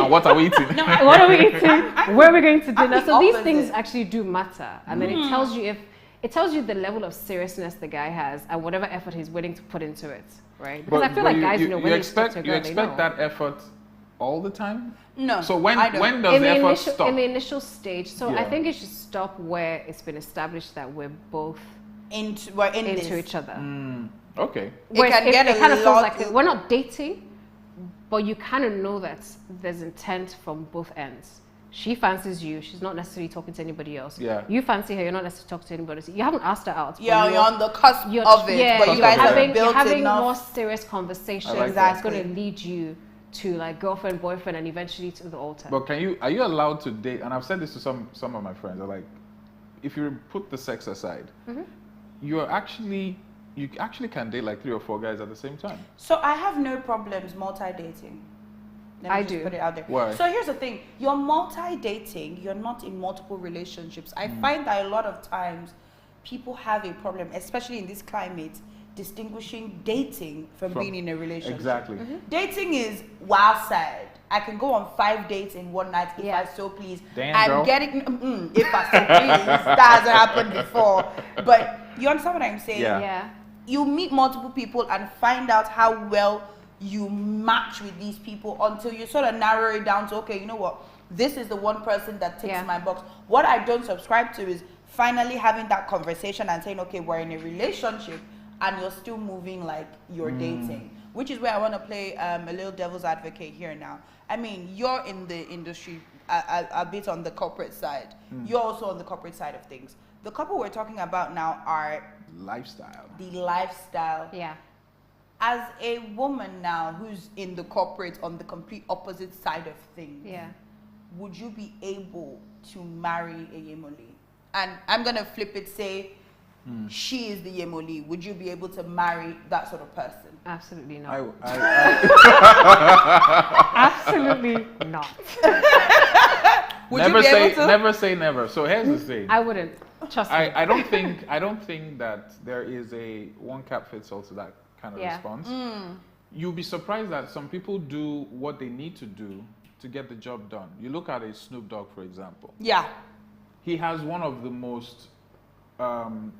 What are we eating? What are we eating? Where are we going to dinner? So these things actually do matter. And then it tells you it tells you the level of seriousness the guy has and whatever effort he's willing to put into it, right? Because I feel like guys, when they stick to a girl, you expect that effort all the time? No. So when does the effort stop? In the initial stage. So I think it should stop where it's been established that we're both into each other. Okay. It kind of feels like we're not dating, but you kind of know that there's intent from both ends. She fancies you. She's not necessarily talking to anybody else. Yeah. You fancy her. You're not necessarily talking to anybody else. You haven't asked her out. Yeah, you're on the cusp of it. Yeah, but you guys you're having more serious conversations that's going to lead you to like girlfriend, boyfriend, and eventually to the altar. But are you allowed to date? And I've said this to some of my friends. They're like, if you put the sex aside, you actually can date like 3 or 4 guys at the same time. So I have no problems multi-dating. Let me just put it out there. Why? So here's the thing. You're multi-dating. You're not in multiple relationships. I find that a lot of times people have a problem, especially in this climate, distinguishing dating from being in a relationship. Exactly. Dating is wild side. I can go on 5 dates in one night if I so please. Damn, girl. Getting if I so please. That hasn't happened before. But you understand what I'm saying? Yeah. You meet multiple people and find out how well you match with these people until you sort of narrow it down to, okay, you know what? This is the one person that ticks my box. What I don't subscribe to is finally having that conversation and saying, okay, we're in a relationship and you're still moving like you're dating, which is where I want to play a little devil's advocate here now. I mean, you're in the industry a bit on the corporate side. You're also on the corporate side of things. The couple we're talking about now are lifestyle. The lifestyle. Yeah. As a woman now who's in the corporate on the complete opposite side of things, would you be able to marry a Yemolee? And I'm going to flip it, say she is the Yemolee. Would you be able to marry that sort of person? Absolutely not. Absolutely not. Never say never. So here's the thing. I wouldn't. Trust me. I don't think that there is a one cap fits all to that kind of response. You'll be surprised that some people do what they need to do to get the job done. You look at a Snoop Dogg, for example. Yeah. He has one of the most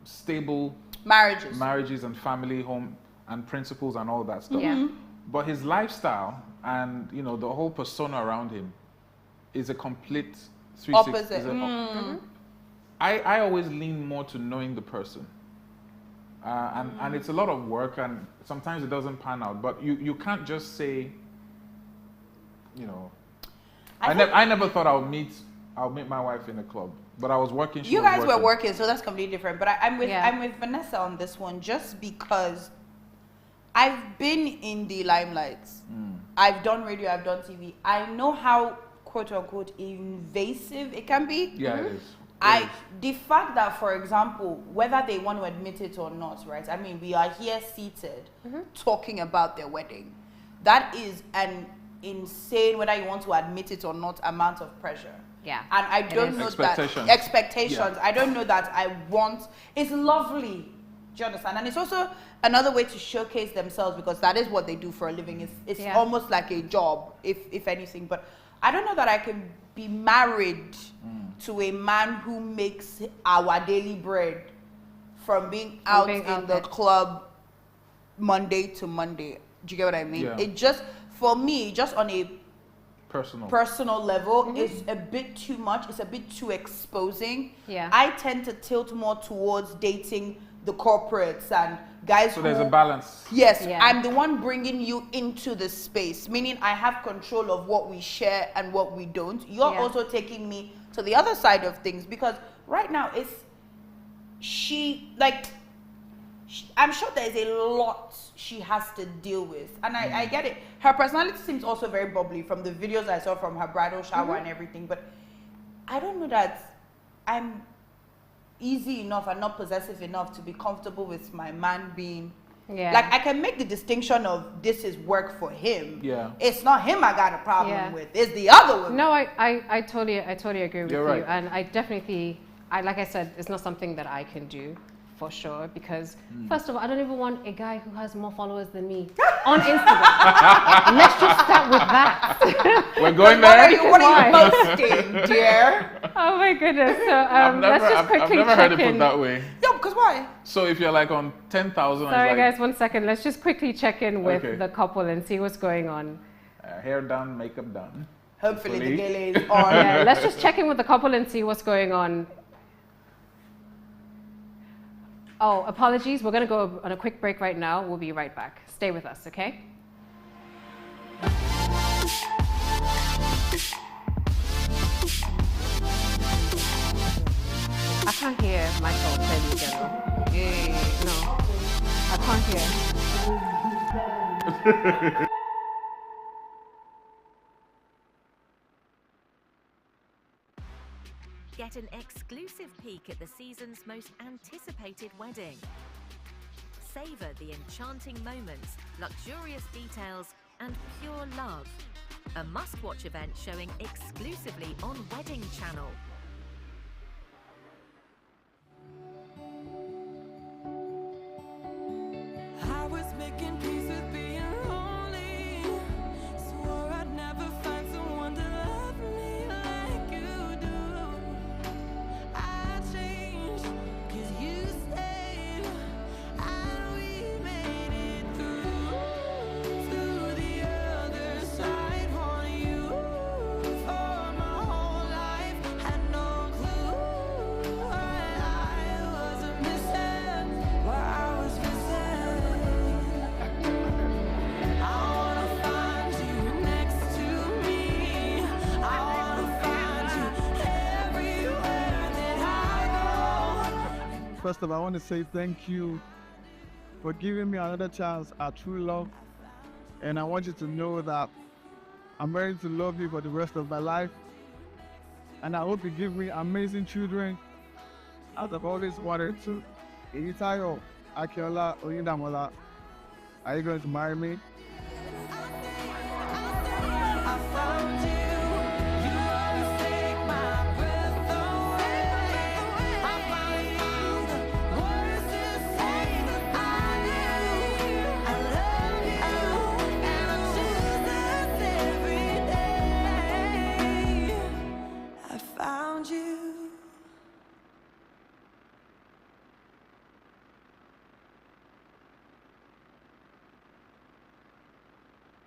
stable marriages and family home and principles and all that stuff. But his lifestyle and the whole persona around him is a complete 360. Opposite. I always lean more to knowing the person. And it's a lot of work and sometimes it doesn't pan out. But you can't just say, I never thought I'll meet my wife in a club. But I was working. You guys were working, so that's completely different. But I'm with Vanessa on this one just because I've been in the limelight. I've done radio, I've done TV. I know how quote unquote invasive it can be. Yeah, it is. The fact that, for example, whether they want to admit it or not, right? I mean, we are here seated talking about their wedding. That is an insane, whether you want to admit it or not, amount of pressure. Yeah. And I don't know that expectations. Yeah. I don't know that I want. It's lovely. Do you understand? And it's also another way to showcase themselves because that is what they do for a living. It's almost like a job, if anything. But I don't know that I can be married to a man who makes our daily bread from being out in the club Monday to Monday. Do you get what I mean? Yeah. It just, for me, just on a personal level, it's a bit too much. It's a bit too exposing. Yeah. I tend to tilt more towards dating the corporates and guys so there's a balance. Yes, I'm the one bringing you into the space, meaning I have control of what we share and what we don't. You're also taking me to the other side of things because right now I'm sure there's a lot she has to deal with. And I get it. Her personality seems also very bubbly from the videos I saw from her bridal shower and everything. But I don't know that I'm easy enough and not possessive enough to be comfortable with my man being... Like, I can make the distinction of this is work for him. Yeah. It's not him I got a problem with. It's the other one. No, I totally agree with You're you. right. And I definitely, like I said, it's not something that I can do. For sure, because first of all, I don't even want a guy who has more followers than me on Instagram. Let's just start with that. We're going there. What are you posting, dear? Oh my goodness! So let's just quickly I've never heard it put that way. No, why? So if you're like on 10,000, Sorry, like, guys, 1 second. Let's just quickly check in with the couple and see what's going on. Hair done, makeup done. Hopefully the gele is on. Yeah, let's just check in with the couple and see what's going on. Oh, apologies. We're going to go on a quick break right now. We'll be right back. Stay with us, okay? I can't hear myself clearly, General. No, I can't hear. Get an exclusive peek at the season's most anticipated wedding. Savor the enchanting moments, luxurious details, and pure love. A must-watch event showing exclusively on Wedding Channel. I was making peace with being lonely. Swore I'd never find someone to love me like you do. I changed 'cause you stayed, and we made it through to the other side. Want you for my whole life. Had no clue what I was missing, what I was missing. I wanna find you next to me. I wanna find you everywhere that I go. First of all, I want to say thank you for giving me another chance at true love. And I want you to know that I'm ready to love you for the rest of my life. And I hope you give me amazing children as I've always wanted to. Tayo, Akiola, Oyindamola, are you going to marry me? I found you. You always take my breath away. I finally found the words to say. I love you, and I choose this every day. I found you.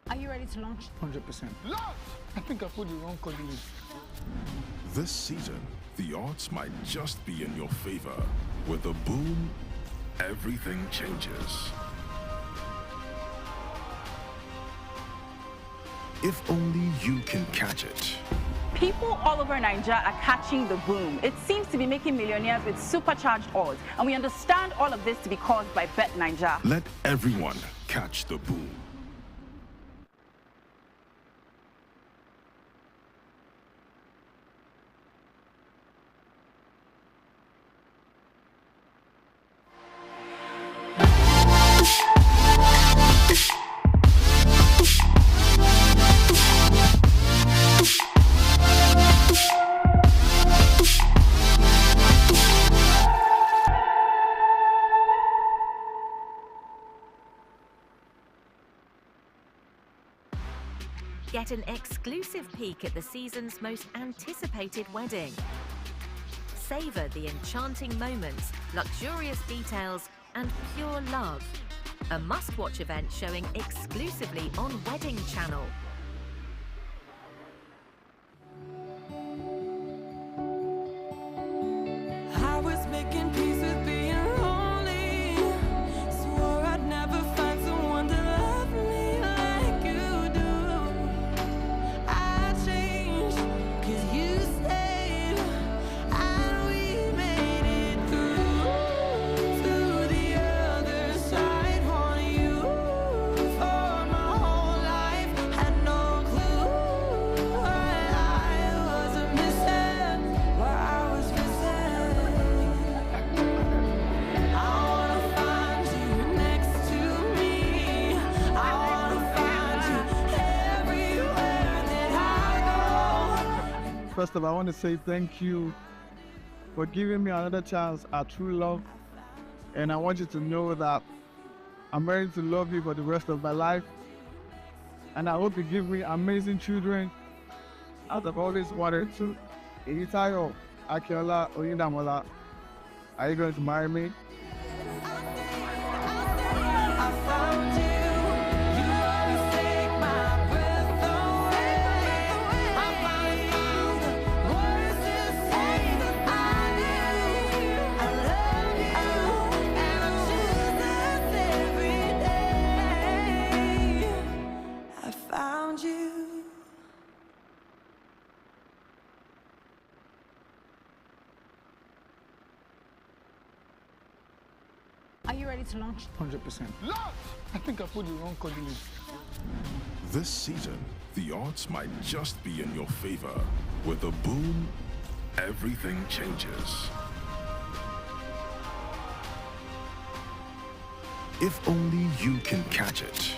Are you ready to launch? 100%. I think I put the wrong coordinate. This season, the odds might just be in your favor. With a boom, everything changes. If only you can catch it. People all over Nigeria are catching the boom. It seems to be making millionaires with supercharged odds. And we understand all of this to be caused by Bet Nigeria. Let everyone catch the boom. Get an exclusive peek at the season's most anticipated wedding. Savor the enchanting moments, luxurious details, and pure love. A must-watch event showing exclusively on Wedding Channel. I was making peace with being lonely. Swore I'd never find someone to love me like you do. I changed 'cause you stayed, and we made it through to the other side. Want you for my whole life. Had no clue what I was missing, what I was missing. I wanna find you next to me. I wanna find you everywhere that I go. First of all, I want to say thank you for giving me another chance at true love. And I want you to know that I'm ready to love you for the rest of my life. And I hope you give me amazing children as I've always wanted to. Tayo, Akiola, Oyindamola, are you going to marry me? ready to launch? 100%. I think I put the wrong coordinates. This season, the odds might just be in your favor. With a boom, everything changes. If only you can catch it.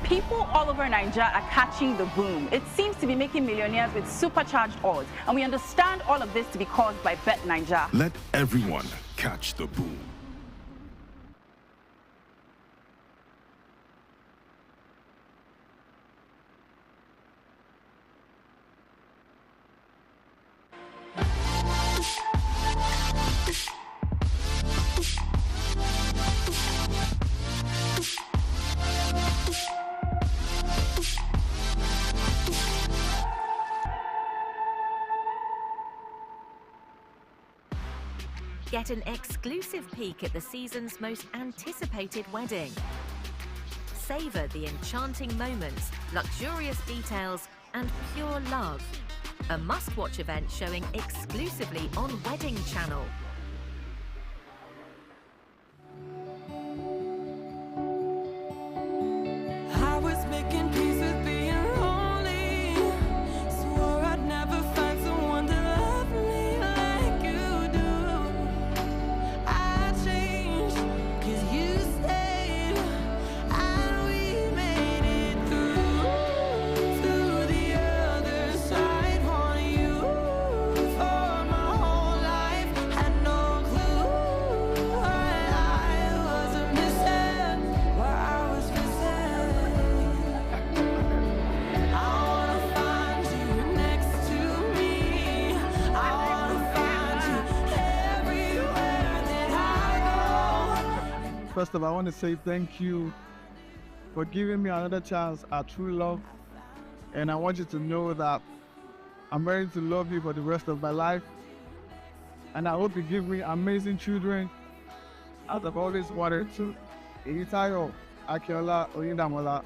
People all over Nigeria are catching the boom. It seems to be making millionaires with supercharged odds. And we understand all of this to be caused by Bet Nigeria. Let everyone catch the boom. Get an exclusive peek at the season's most anticipated wedding. Savor the enchanting moments, luxurious details, and pure love. A must-watch event showing exclusively on Wedding Channel. I was making peace with being lonely. Swore I'd never find someone to love me like you do. I changed 'cause you stayed, and we made it through to the other side. Want you for my whole life, had no clue what I was missing, what I was missing. I wanna find you next to me. I wanna find you everywhere that I go. First of all, I want to say thank you for giving me another chance at true love. And I want you to know that I'm ready to love you for the rest of my life. And I hope you give me amazing children, as I've always wanted to. Iyitayo, Akiola, Oyindamola,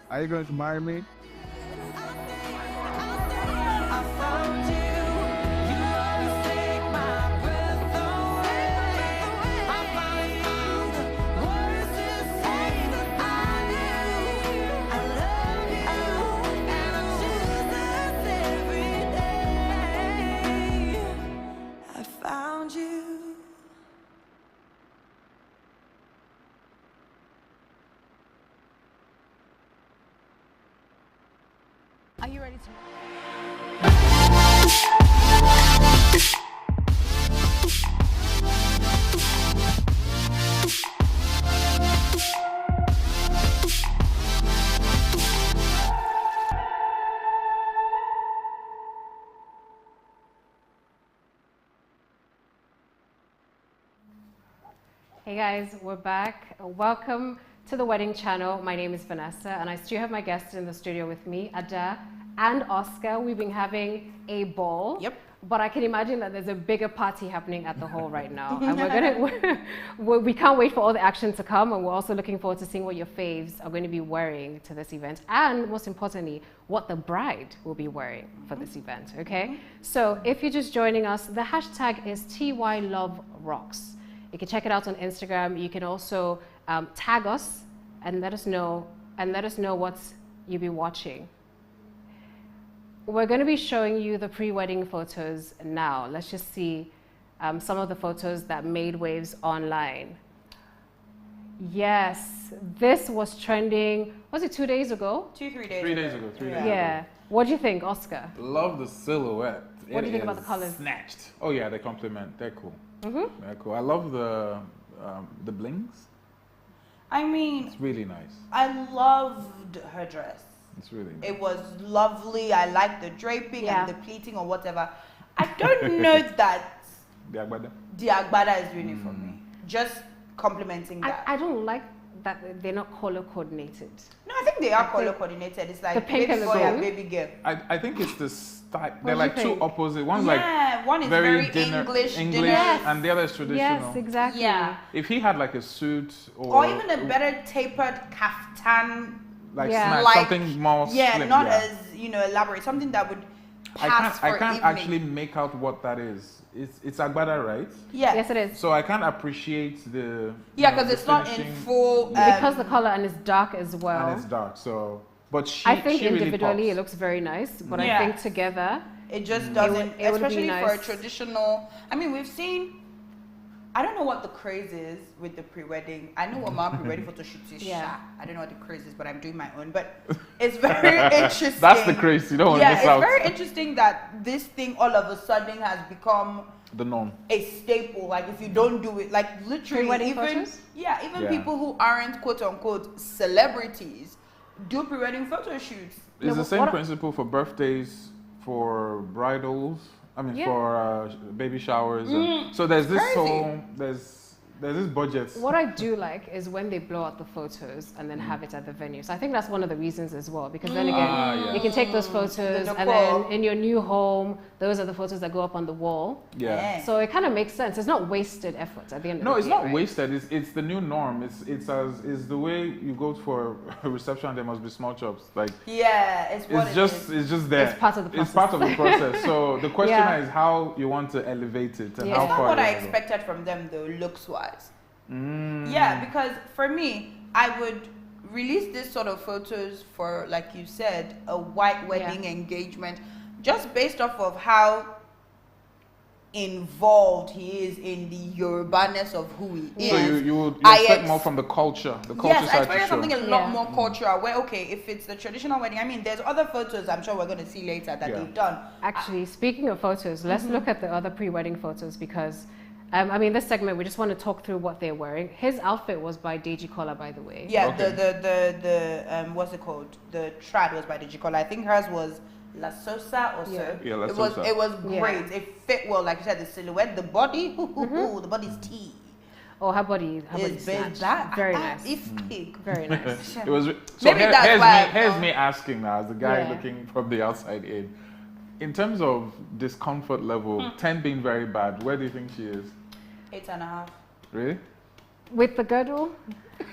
are you going to marry me? I found you. You always take my breath away. I found the words to say that I knew. I love you, and I choose this every day. I found you. Are you ready to? Hey guys, we're back. Welcome to the Wedding Channel. My name is Vanessa, and I still have my guests in the studio with me, Ada and Oscar. We've been having a ball. Yep. But I can imagine that there's a bigger party happening at the hall right now. And we can't wait for all the action to come, and we're also looking forward to seeing what your faves are going to be wearing to this event, and most importantly, what the bride will be wearing for this event, okay? So if you're just joining us, the hashtag is TYLoveRocks. You can check it out on Instagram. You can also tag us and let us know what you'll be watching. We're going to be showing you the pre-wedding photos now. Let's just see some of the photos that made waves online. Yes, this was trending. Was it 2 days ago? 3 days. 3 days ago. 3 days ago. Yeah. What do you think, Oscar? Love the silhouette. What do you think about the colors? Snatched. Oh yeah, they complement. They're cool. Mm-hmm. They're cool. I love the blings. I mean, It's really nice. I loved her dress. It's really nice. It was lovely. I liked the draping Yeah. and the pleating or whatever. I don't know that The agbada. the agbada is doing it for me. Just complimenting that. I don't like that they're not color coordinated. No, I think they are color coordinated. It's like the pink baby and the boy and blue. baby girl. I think it's the style. What They're do like you two think? opposite. One's Yeah, like one is very English dinner. Yes. and the other is traditional. Yes, exactly. Yeah. If he had like a suit or Or even a better tapered kaftan. like Yeah. snatch, Like- something more Yeah, slim, not yeah. as, elaborate. Something that would I can't actually make out what that is. It's agbada, right? Yeah. Yes, it is. So I can't appreciate the because it's not in full. Because the color and it's dark as well. And it's dark, so. But I think she individually really it looks very nice, but I think together it just doesn't. It would especially be nice. for a traditional. I mean, we've seen. I don't know what the craze is with the pre-wedding. I know what my pre-wedding photo shoot is. I don't know what the craze is, but I'm doing my own. But it's very interesting. That's the craze. You don't want to miss out. It's very interesting that this thing all of a sudden has become the norm, a staple. Like if you don't do it, like literally, pre-wedding photos? even people who aren't quote unquote celebrities do pre-wedding photo shoots. It's the same principle for birthdays, for bridals. I mean, for baby showers. So there's this there's this budget. What I do like is when they blow out the photos and then have it at the venue. So I think that's one of the reasons as well, because then again, you can take those photos and then in your new home, those are the photos that go up on the wall. Yeah. So it kind of makes sense. It's not wasted effort at the end of the day. No, it's not right? wasted. It's the new norm. It's the way you go for a reception. There must be small chops. Like it's just there. It's part of the process. It's part of the process. So the question is how you want to elevate it and how It's not far. what I expected from them though, looks wise. Yeah, because for me, I would release this sort of photos for, like you said, a white wedding engagement, just based off of how involved he is in the Yorubaness of who he is. So you expect more from the culture yes, side I expect something a show. lot more cultural. Where if it's the traditional wedding, I mean, there's other photos I'm sure we're going to see later that they've done. Actually, speaking of photos, let's look at the other pre-wedding photos because. I mean, this segment, we just want to talk through what they're wearing. His outfit was by Deji Kola, by the way. Yeah, the what's it called? The trad was by Deji Kola. I think hers was La Sosa or so. Yeah, La Sosa. It was great. It fit well, like you said, the silhouette, the body, the body's tea. Oh, her body is very nice. If pig. Very nice. It was. So maybe that's why. Here's me asking now, as the guy looking from the outside in. In terms of discomfort level, 10 being very bad, where do you think she is? 8.5. Really? With the girdle?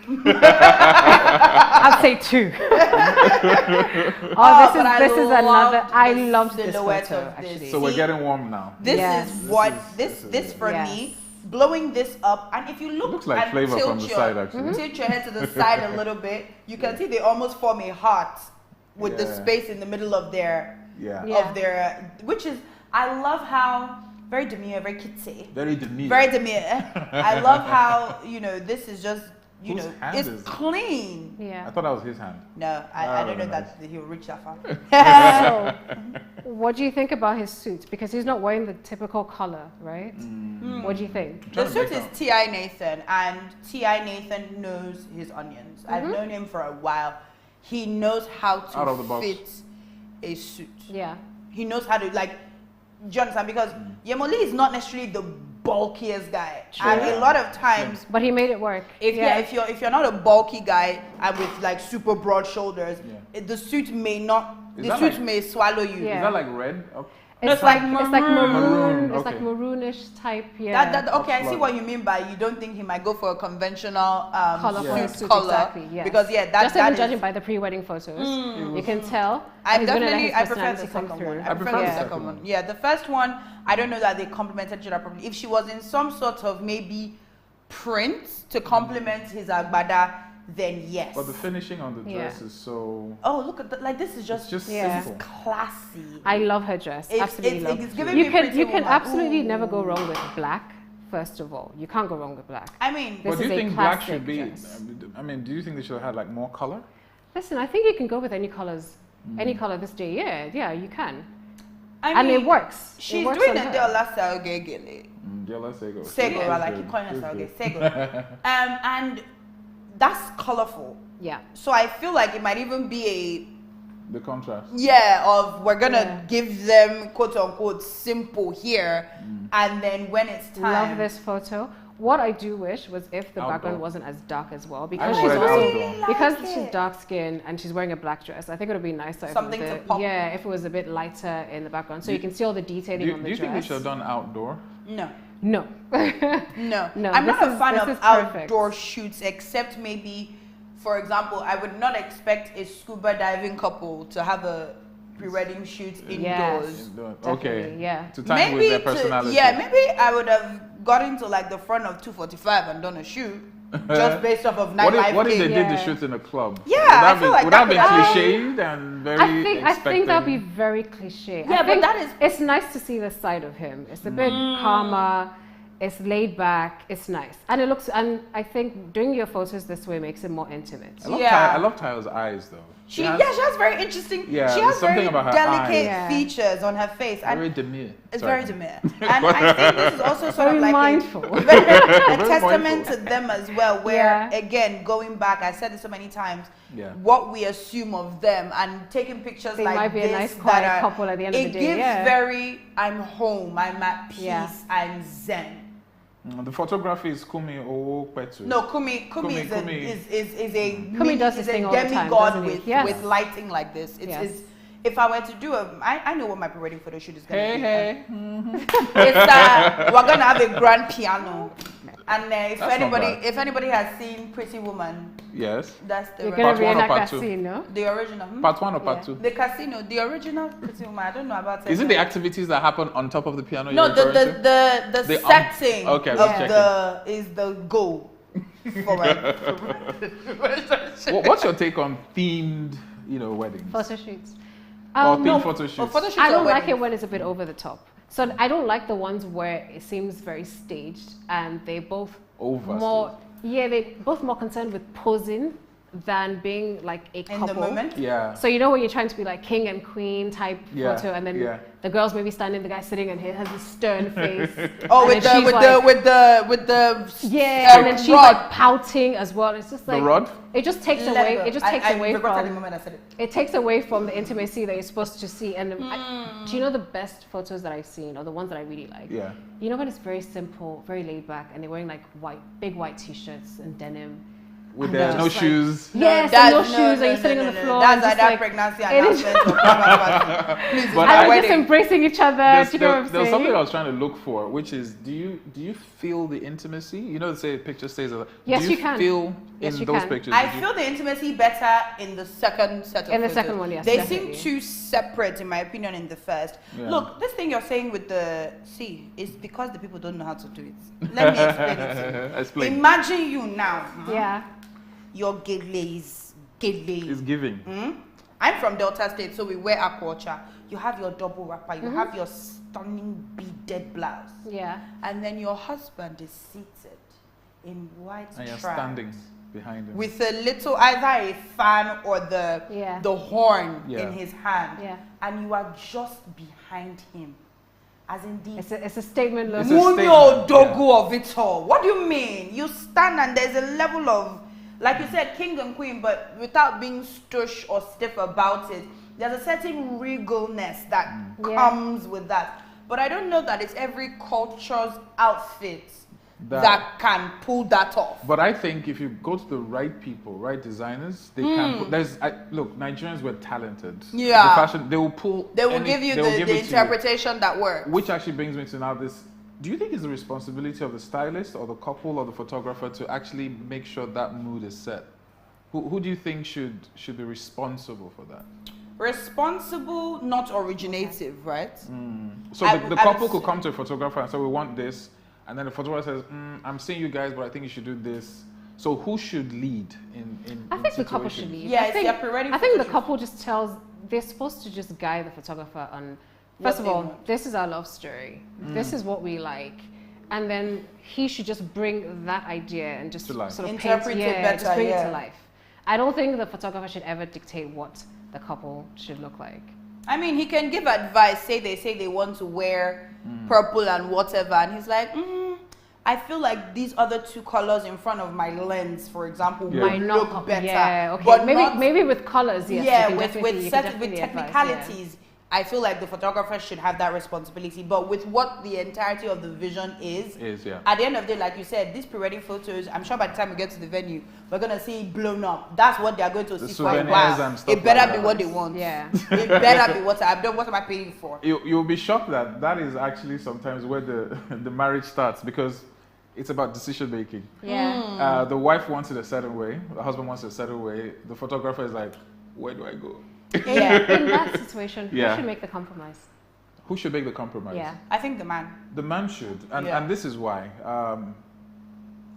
I'd say 2. This is another. I loved this photo, actually. So we're getting warm now. This is for me. Blowing this up, and if you look, looks like flavor from the side, actually. Tilt your head to the side a little bit, you can see they almost form a heart with the space in the middle of their which is, I love how very demure, very kitty. Very demure. Very demure. I love how, this is just, it's clean. Yeah. I thought that was his hand. No, I don't know that he'll reach that far. So, what do you think about his suit? Because he's not wearing the typical color, right? What do you think? The suit is TY Nathan, and TY Nathan knows his onions. I've known him for a while. He knows how to fit a suit. Yeah. He knows how to, like, do you understand? Because Yemolee is not necessarily the bulkiest guy. True. And a lot of times, but he made it work. If you're not a bulky guy and with like super broad shoulders, the suit may may swallow you. Is that like red? Okay. It's like maroon. It's like maroonish type. Yeah. I see what you mean by you don't think he might go for a conventional suit color. Exactly. Yes. Because just even judging by the pre-wedding photos, you can tell. I prefer the second one. I prefer the second one. Yeah, the first one, I don't know that they complemented each other properly. If she was in some sort of maybe print to complement his agbada, then yes. But the finishing on the dress is so. Oh, look at that! Like this is just simple. This is classy. I love her dress. Absolutely love. It's giving you can absolutely never go wrong with black. First of all, you can't go wrong with black. I mean, but do you think black should be? I mean, do you think they should have had like more color? Listen, I think you can go with any colors, any color this day. Yeah, you can. And it works. She's doing the Dela Salgegele. Dela Sego. Sego, I keep calling her Salge. Sego. And that's colorful. Yeah. So I feel like it might even be the contrast. Yeah, of we're gonna give them quote unquote simple here, and then when it's time. Love this photo. What I do wish was if the background wasn't as dark as well, because she's dark skinned and she's wearing a black dress. I think it would be nicer if it was a bit lighter in the background, so you can see all the detailing on the dress. Do you think we should have done outdoor? No. No. No. I'm not a fan of outdoor shoots, except maybe, for example, I would not expect a scuba diving couple to have a pre-wedding shoots indoors. Okay. Yeah. To time with their personality. Maybe I would have gotten to like the front of 245 and done a shoot. Just based off of nightlife. What if they did the shoot in a club? Yeah, would that be cliched and very I think that'd be very cliche. Yeah, but that is. It's nice to see the side of him. It's a bit calmer. It's laid back. It's nice, and it looks. And I think doing your photos this way makes it more intimate. I love Tyler's eyes though. She has very interesting. Yeah, she has very about her delicate features on her face. Very demure. It's very demure, and I think this is also sort of like mindful. a testament to them as well. Where again, going back, I said this so many times. Yeah. What we assume of them and taking pictures they like might be this a nice quiet couple at the end of the day. It gives very. I'm home. I'm at peace. I'm zen. The photography is Kumi Opetu. No, Kumi is does a demigod with lighting like this. It's if I were to do I know what my pre-wedding photo shoot is going to be. It's we're gonna have a grand piano, and if anybody has seen Pretty Woman, yes, that's the you're gonna be in a casino. The original. Part 1 or part 2? The casino, the original Pretty Woman. I don't know about it. Is it the activities that happen on top of the piano? No, the setting of is the goal. What's your take on themed, weddings? Photo shoots. Photo shoots. I don't like it when it's a bit over the top. So I don't like the ones where it seems very staged and they both more concerned with posing than being like a couple. In the moment? Yeah. So when you're trying to be like king and queen type photo, and then the girl's maybe standing, the guy sitting, and he has a stern face. With the and then she's like pouting as well. It's just like the rod. It just takes away. It just takes away from. The moment I said it. It takes away from the intimacy that you're supposed to see. And do you know the best photos that I've seen, or the ones that I really like? Yeah. You know when it's very simple, very laid back, and they're wearing like big white t-shirts and denim. With no shoes. Yes, no shoes. Are you sitting on the floor? That's that pregnancy announcement. And we're just embracing each other. There's something I was trying to look for, which is, do you feel the intimacy? They say picture stays alive. Yes, do you can. Feel in those pictures? I feel the intimacy better in the second set of photos. The second one, yes. They seem too separate, in my opinion, in the first. Yeah. Look, this thing you're saying with the is because the people don't know how to do it. Let me explain it to you. Explain. Imagine you now. Yeah. Your gele is giving. I'm from Delta State, so we wear aquacha. You have your double wrapper, you have your stunning beaded blouse. Yeah. And then your husband is seated in white and you're trance, standing behind him with a little, either a fan or the horn in his hand. Yeah. And you are just behind him. As in it's a statement. Munyo dogu of it all. What do you mean? You stand and there's a level of, like you said, king and queen, but without being stush or stiff about it. There's a certain regalness that comes with that. But I don't know that it's every culture's outfit that can pull that off. But I think if you go to the right people, right designers, they can put, look, Nigerians were talented. Yeah. The fashion, they will pull. They will give you the interpretation that works. Which actually brings me to now this. Do you think it's the responsibility of the stylist or the couple or the photographer to actually make sure that mood is set? Who do you think should be responsible for that? Responsible, not originative, right? So the couple could come to a photographer and say, we want this. And then the photographer says, I'm seeing you guys, but I think you should do this. So who should lead in I think the couple should lead. Yeah, I think the couple just they're supposed to just guide the photographer on, first of all, this is our love story. This is what we like. And then he should just bring that idea and just sort of interpret it better, just bring it to life. I don't think the photographer should ever dictate what the couple should look like. I mean, he can give advice. Say they want to wear purple and whatever, and he's like, I feel like these other two colors in front of my lens, for example, might look better. Yeah, okay. But maybe with colors, yes. Yeah, with technicalities. I feel like the photographer should have that responsibility, but with what the entirety of the vision is at the end of the day, like you said, these pre-wedding photos, I'm sure by the time we get to the venue, we're going to see it blown up. That's what they're going to see for a while. It better be what they want. Yeah. It better be what am I paying for? You'll be shocked that is actually sometimes where the marriage starts, because it's about decision making. Yeah. The wife wants it a certain way, the husband wants it a certain way, the photographer is like, where do I go? Yeah. In that situation, who should make the compromise? Who should make the compromise? Yeah. I think the man. The man should. And this is why.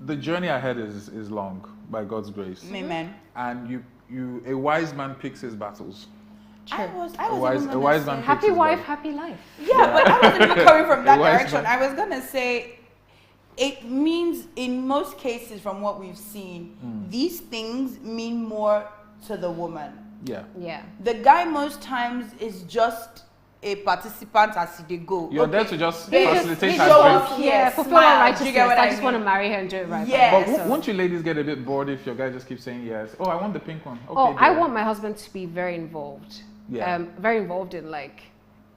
The journey ahead is long, by God's grace. Amen. And a wise man picks his battles. I was A wise man picks happy his wife, battle. happy life. Yeah, but I wasn't even coming from that wise direction. man. I was gonna say, it means in most cases, from what we've seen, these things mean more to the woman. Yeah. Yeah. The guy most times is just a participant as they go. You're there to just They facilitate show her up growth. here, Yeah, fulfill smile. our righteousness. Do you get what I I just want to mean? marry her and do it right. Yes. But won't you ladies get a bit bored if your guy just keeps saying yes? Oh, I want the pink one. Okay, Oh, I dear. want my husband to be very involved. Yeah. Very involved in like,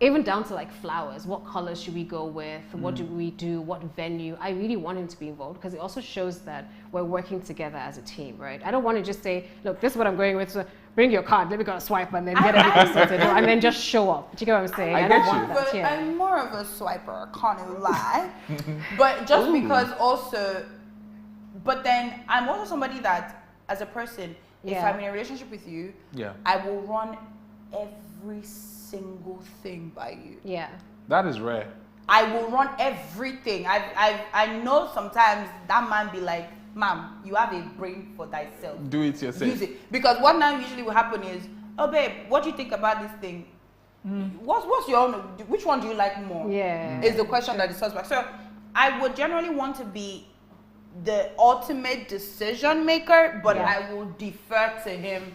even down to like flowers. What colors should we go with? What do we do? What venue? I really want him to be involved because it also shows that we're working together as a team, right? I don't want to just say, look, this is what I'm going with. So bring your card. Let me go swipe and then get everything sorted, and then just show up. Do you get what I'm saying? I don't get want you. that. But Yeah. I'm more of a swiper, I can't even lie. But just because also, but then I'm also somebody that, as a person, if Yeah. I'm in a relationship with you, I will run every single thing by you. Yeah. That is rare. I will run everything. I know sometimes that man be like, ma'am, you have a brain for thyself. Do it yourself. Use it. Because what now usually will happen is, oh babe, what do you think about this thing? What's your own, which one do you like more? Yeah. Is the question that is suspect. So I would generally want to be the ultimate decision maker, but I will defer to him.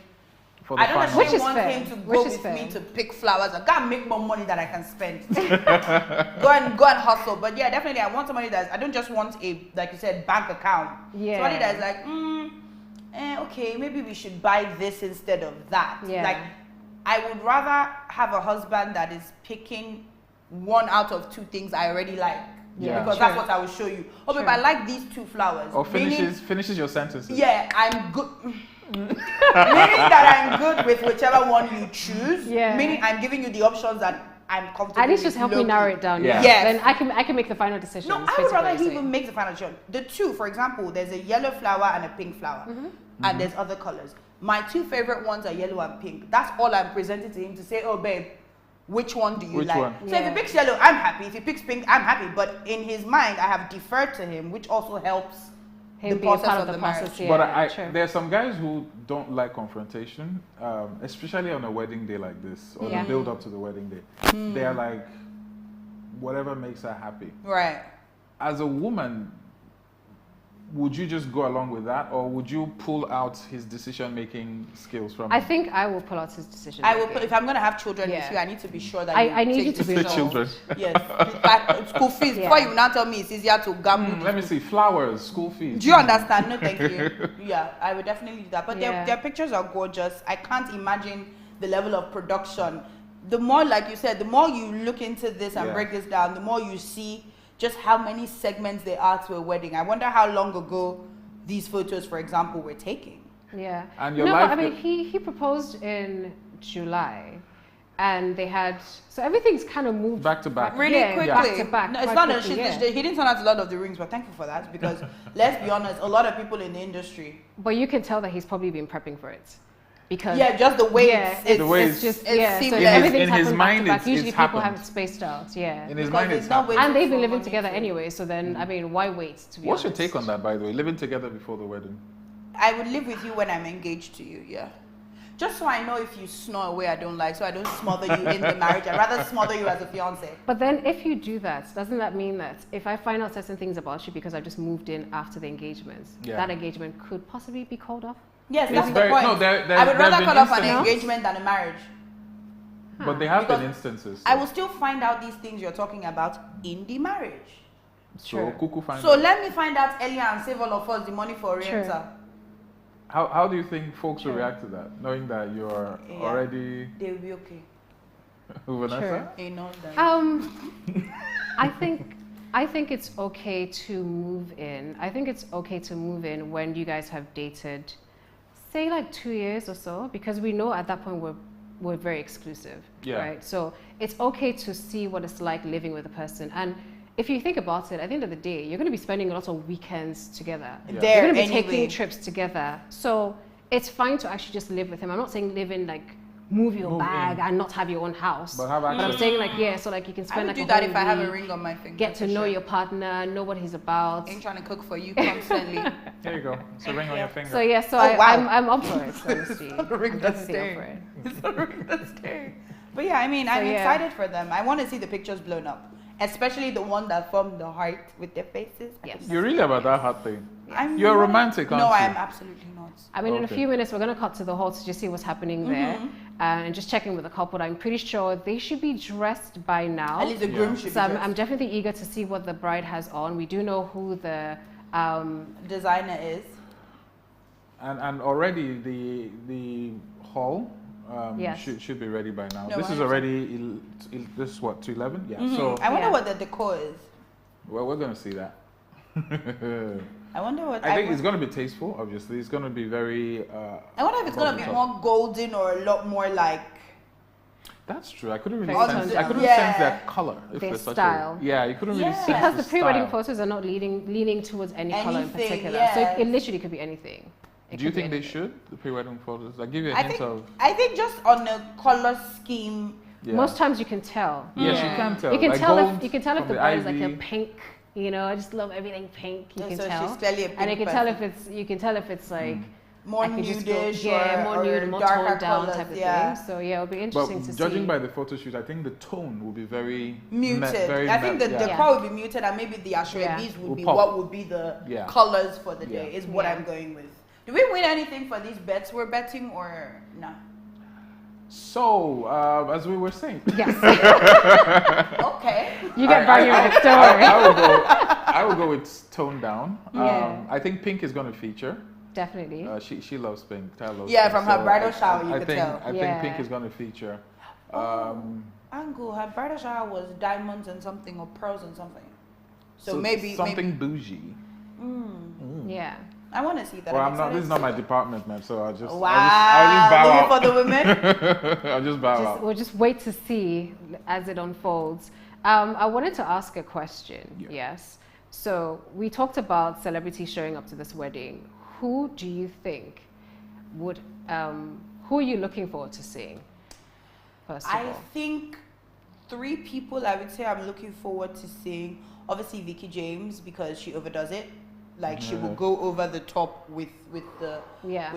For the I don't final. Which actually is want fair. him to Which go is with fair. me to pick flowers. I gotta make more money that I can spend. go and hustle. But yeah, definitely I want somebody I don't just want a, like you said, bank account. Yeah. Somebody that's like, okay, maybe we should buy this instead of that. Yeah. Like, I would rather have a husband that is picking one out of two things I already like. Yeah. Because that's what I will show you. Oh, babe, I like these two flowers. Or Meaning- finishes your sentences. yeah, I'm good. Meaning that I'm good with whichever one you choose. Yeah. Meaning I'm giving you the options that I'm comfortable At least with just help me low-key. narrow it down. Yeah. Yes. Then I can make the final decision. No, I would rather he even make the final decision. The two, for example, there's a yellow flower and a pink flower. And there's other colors. My two favorite ones are yellow and pink. That's all I'm presenting to him to say, oh babe, which one do you Which like? one? So if he picks yellow, I'm happy. If he picks pink, I'm happy. But in his mind, I have deferred to him, which also helps Him the being process part of of the the marriage. process. Yeah, But true. there are some guys who don't like confrontation, especially on a wedding day like this, or Yeah. the build up to the wedding day. They're like, whatever makes her happy. Right. As a woman, would you just go along with that, or would you pull out his decision-making skills from I him? think I will pull out his decision. I will put, if I'm going to have children Yeah. with you, I need to be sure that I need take you to be The decisions. children. Yes. Like, school fees. Yeah. Before you now tell me it's easier to gamble. Let me see, flowers, school fees. Do you understand? No, thank you. Yeah, I would definitely do that. But Yeah. their pictures are gorgeous. I can't imagine the level of production. The more, like you said, the more you look into this and Yeah. break this down, the more you see just how many segments there are to a wedding. I wonder how long ago these photos, for example, were taken. Yeah. And your no, life- but I mean, he proposed in July, and they had so everything's kind of moved Back to back. Really Yeah, quickly. back to back, No, it's quite not a quickly, shit. yeah. He didn't turn out to Lord of the Rings, but thank you for that because let's be honest, a lot of people in the industry. But you can tell that he's probably been prepping for it, because Yeah, just the way it's The way it's it's- just it's yeah. So seamless. everything's In his happened mind, back to back. it's Usually people happened. have it spaced out. Yeah. In his Because mind, there's it's no happening. way And they've been for living money together to- anyway, so then I mean, why wait? To be What's your honest? take on that, by the way? Living together before the wedding? I would live with you when I'm engaged to you, yeah. Just so I know if you snore away I don't like, so I don't smother you in the marriage. I'd rather smother you as a fiance. But then if you do that, doesn't that mean that if I find out certain things about you because I just moved in after the engagement, Yeah. that engagement could possibly be called off? Yes, It's that's the very- point. no, there I would rather have call been off an instances. engagement than a marriage. But there have been Because instances. I will still find out these things you're talking about in the marriage. So, Kuku find So out. let me find out earlier and save all of us the money for Oriental. How do you think folks will react to that, knowing that you're Yeah. already They'll be okay. Vanessa? They know that. I think it's okay to move in. I think it's okay to move in when you guys have dated, say like 2 years or so, because we know at that point we're very exclusive, Yeah. right? So it's okay to see what it's like living with a person. And if you think about it, at the end of the day, you're going to be spending a lot of weekends together. Yeah. There You're going to be anyway. taking trips together. So it's fine to actually just live with him. I'm not saying live in like move your Move bag in. and not have your own house. But have access. I'm saying like, yeah, so like you can I spend would like do a that whole if I have a week, ring on my finger. get to for know sure. your partner, know what he's about. Ain't trying to cook for you constantly. There you go. It's a ring on your finger. So yeah, so Oh, wow. I'm up for it, honestly. It's not a ring I'm that's definitely up for staying. it. It's not a ring that's staying. But yeah, I mean, So, I'm yeah. excited for them. I want to see the pictures blown up, especially the one that formed the heart with their faces. Yes. You're really about that hot thing. I'm You're not- romantic, aren't No, you? I am absolutely not. I mean, in a Okay. few minutes, we're going to cut to the hall to just see what's happening there and just checking with the couple. I'm pretty sure they should be dressed by now. At least the groom should be So I'm dressed. definitely eager to see what the bride has on. We do know who the Designer is. And already the hall Yes. should be ready by now. No, This is 100%. already this is what, to 11? Yeah. So I wonder Yeah. what the decor is. well, we're gonna see that. I wonder what. I think it's gonna be tasteful. Obviously, it's gonna be very. I wonder if it's gonna be more golden or a lot more like. That's true. I couldn't really Very sense. toned I down. couldn't Yeah. sense that color. If Their there's such style. A, yeah, you couldn't really Yeah. sense because the pre-wedding style. photos are not leaning towards any color in Anything, particular. yeah. So it literally could be anything. It Do you could be think they anything. should the pre-wedding photos? I give you a I hint think. of. I think just on a color scheme. Yeah. Most times you can tell. Yes, Yeah. you can tell. You can Like tell gold if from the bride is like a ivy. pink. You know, I just love everything pink. You can So tell. she's clearly a pink and you can person. tell if it's like More I can just go- nudish yeah, more or nude, more darker toned down colors, type of yeah. thing. So yeah, it'll be But interesting to judging see. by the photo shoot, I think the tone will be very Muted. very I think the yeah. decor would be muted, and maybe the ashwabis would Will be pop. what would be the Yeah. colors for the day. Yeah. Is what Yeah. I'm going with. Do we win anything for these bets we're betting or no? So, as we were saying, Yes, Okay. you get value with the story. I will go with tone down. Yeah. I think pink is going to feature. Definitely. She loves pink. Tara loves Yeah, pink. from her bridal shower, you I could think, tell. I Yeah. think pink is going to feature. Angle, her bridal shower was diamonds and something or pearls and something. So, maybe something bougie. Yeah. I want to see that. Well, I'm I'm not. This is excited not my to see department, man. So I'll just. Wow. I'll just bow Leave it out. for the women. I'll just bow out. We'll just wait to see as it unfolds. I wanted to ask a question. Yeah. Yes. So we talked about celebrities showing up to this wedding. Who do you think would? Who are you looking forward to seeing? First of I all. think 3 people I would say I'm looking forward to seeing. Obviously Vicky James, because she overdoes it. Like she will go over the top with the Yeah.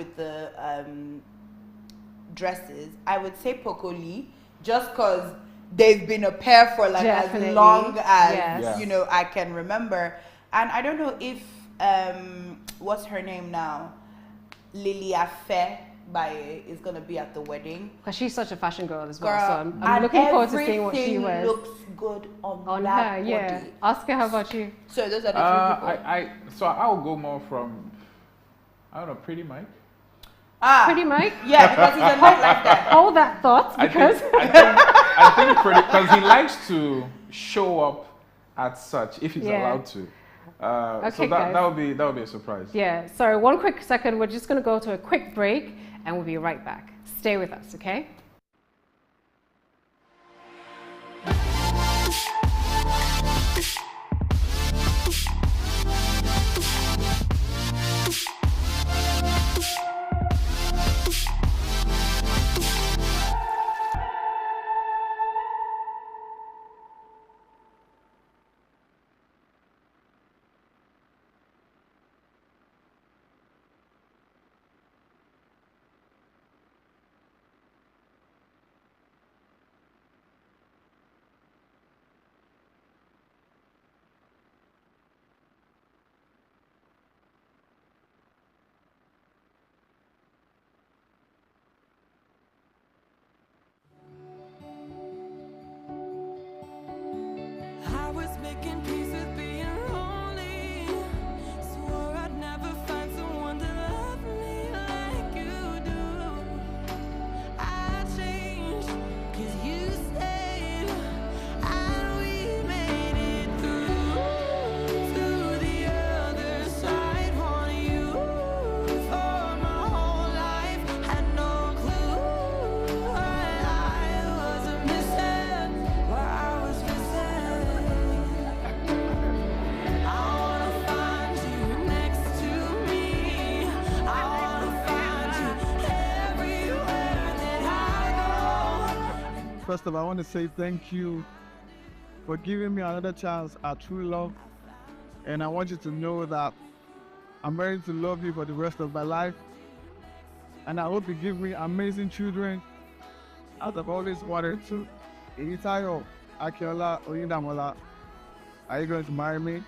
dresses. I would say Poco Lee, just because they've been a pair for like Definitely. as long as Yes. you know I can remember. And I don't know if what's her name now, Lilia Fair is gonna be at the wedding. Because she's such a fashion girl as well. Girl, So I'm and looking forward to seeing what she everything wears looks good on her. that Yeah. body. Ask her, how about you? So those are the 3 people. So I'll go more from. I don't know, Pretty Mike. Pretty Mike? Yeah, because he's a nightlife guy. Hold that thought because I think Pretty, because he likes to show up at such if he's Yeah. allowed to. So Okay, that guys. would be a surprise. yeah. Sorry, one quick second. We're just going to go to a quick break and we'll be right back. Stay with us, okay? First of all, I want to say thank you for giving me another chance at true love. And I want you to know that I'm ready to love you for the rest of my life. And I hope you give me amazing children, as I've always wanted to. Itayo, Akiola, Oyindamola, are you going to marry me?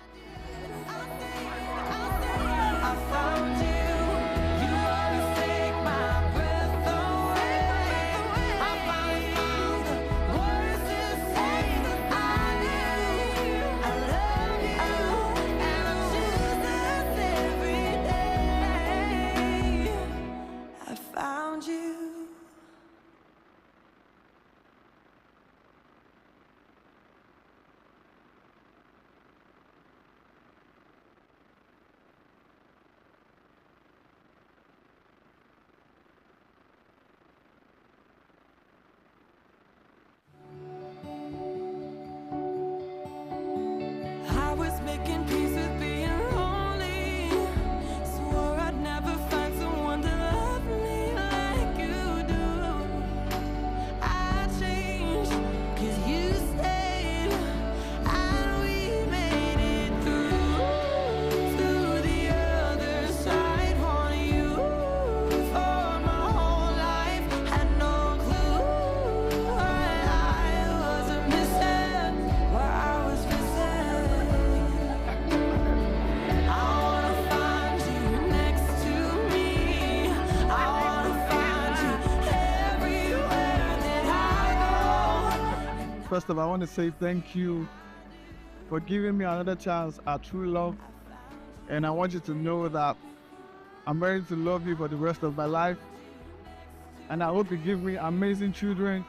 First of all, I want to say thank you for giving me another chance at true love. And I want you to know that I'm ready to love you for the rest of my life. And I hope you give me amazing children,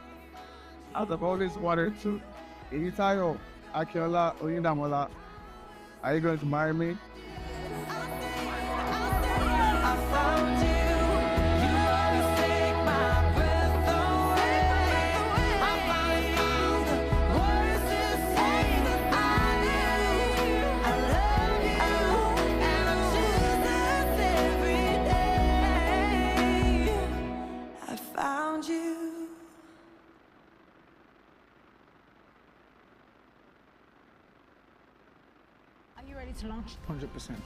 as I've always wanted to. Itayo, Akiola, Oyindamola, are you going to marry me? Are you ready to launch? 100%.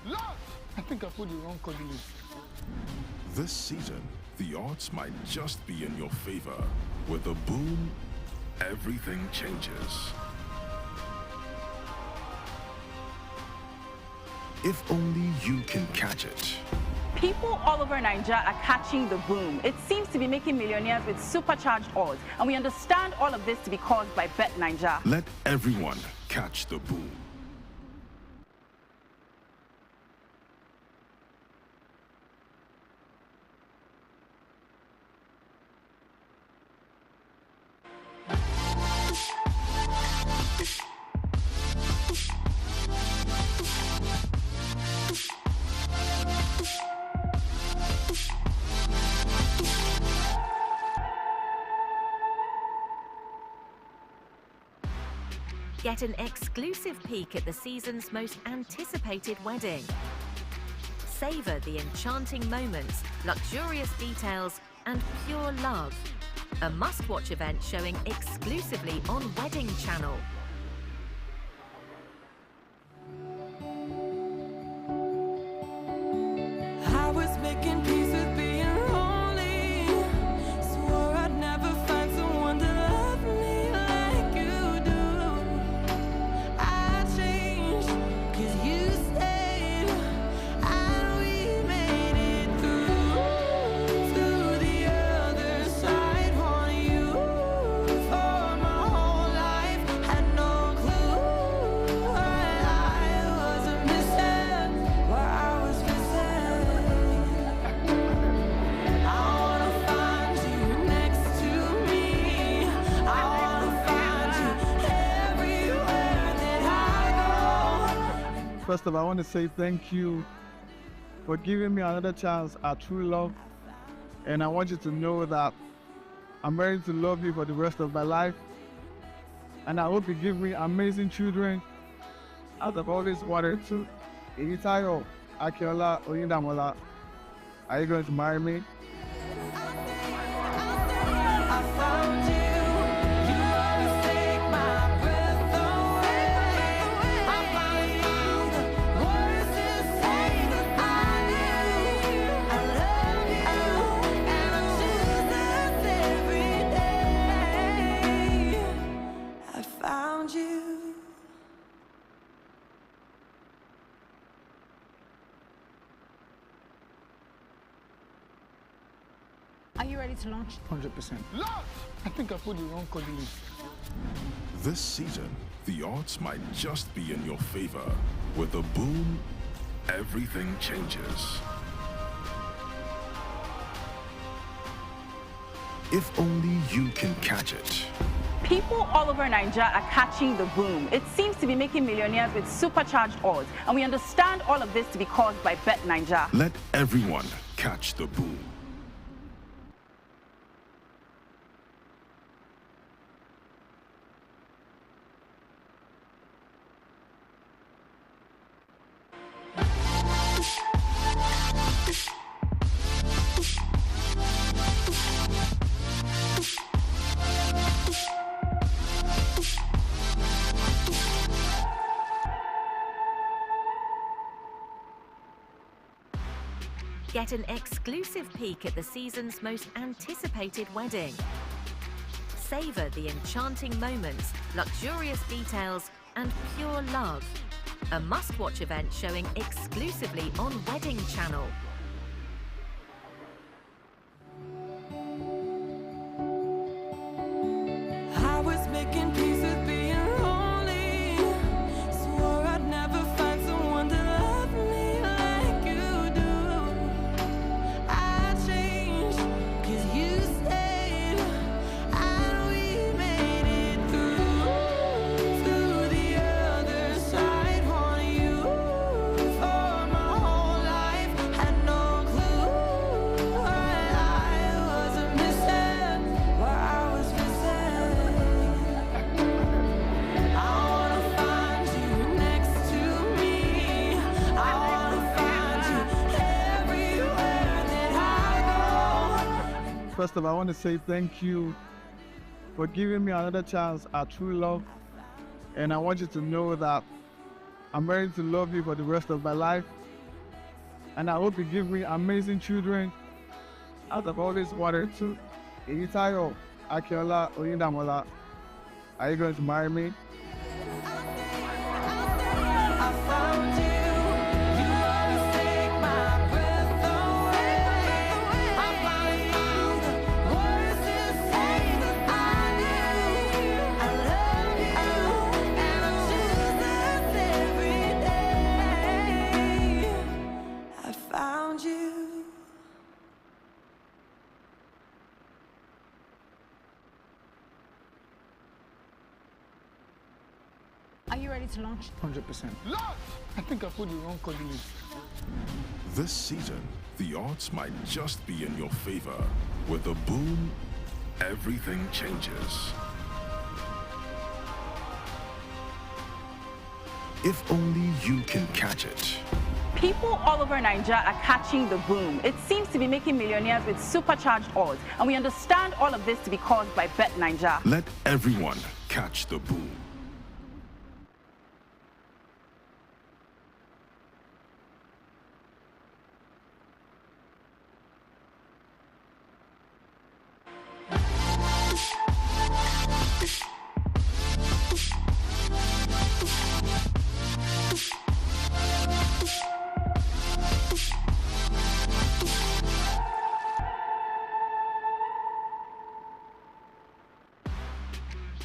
I think I put the wrong coordinates. This season, the odds might just be in your favor. With a boom, everything changes. If only you can catch it. People all over Nigeria are catching the boom. It seems to be making millionaires with supercharged odds. And we understand all of this to be caused by Bet Nigeria. Let everyone catch the boom. Get an exclusive peek at the season's most anticipated wedding. Savor the enchanting moments, luxurious details, and pure love. A must-watch event showing exclusively on Wedding Channel. I was making peace with being lonely. Swore I'd never find someone to love me like you do. I changed, 'cause you stayed, and we made it through to the other side. Want you for my whole life, had no clue what I was missing, what I was missing. I wanna find you next to me. I wanna find you everywhere that I go. First of all, I want to say thank you for giving me another chance at true love. And I want you to know that I'm ready to love you for the rest of my life. And I hope you give me amazing children, as I've always wanted to. Itayo, Akiola, Oyindamola, are you going to marry me? I found you. You Are you ready to launch? 100%. I think I put the wrong coordinate. This season, the odds might just be in your favor. With a boom, everything changes. If only you can catch it. People all over Nigeria are catching the boom. It seems to be making millionaires with supercharged odds. And we understand all of this to be caused by Bet Nigeria. Let everyone catch the boom. Get an exclusive peek at the season's most anticipated wedding. Savor the enchanting moments, luxurious details, and pure love. A must-watch event showing exclusively on Wedding Channel. I was making peace with being lonely. Swore I'd never find someone to love me like you do. I changed 'cause you stayed, and we made it through the other side. Want you for my whole life. Had no clue what I was missing, what I was missing. First of all, I want to say thank you for giving me another chance at true love. And I want you to know that I'm ready to love you for the rest of my life. And I hope you give me amazing children, as I've always wanted to. Iyitayo, Akiola, Oyindamola, are you going to marry me? Are you ready to launch? 100%. I think I put the wrong coordinate. This season, the odds might just be in your favor. With a boom, everything changes. If only you can catch it. People all over Nigeria are catching the boom. It seems to be making millionaires with supercharged odds. And we understand all of this to be caused by Bet Nigeria. Let everyone catch the boom.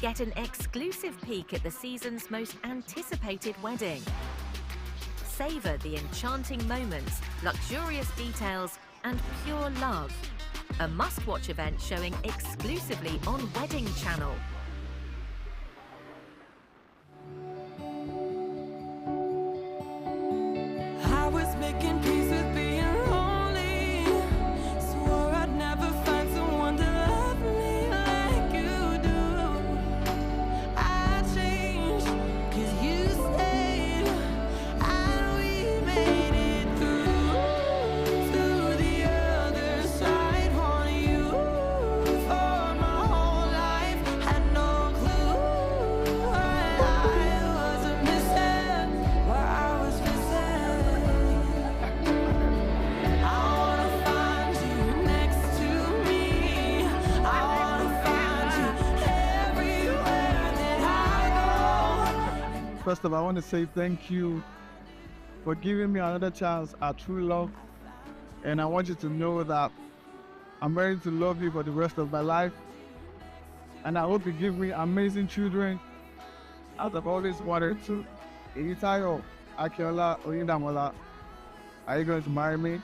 Get an exclusive peek at the season's most anticipated wedding. Savor the enchanting moments, luxurious details, and pure love. A must-watch event showing exclusively on Wedding Channel. I was making peace with being lonely. Swore I'd never find someone to love me like you do. I changed 'cause you stayed, and we made it through the other side. Want you for my whole life. Had no clue what I was missing, what I was missing. First of all, I want to say thank you for giving me another chance at true love. And I want you to know that I'm ready to love you for the rest of my life. And I hope you give me amazing children, as I've always wanted to. Iyitayo, Akiola, Oyindamola, are you going to marry me?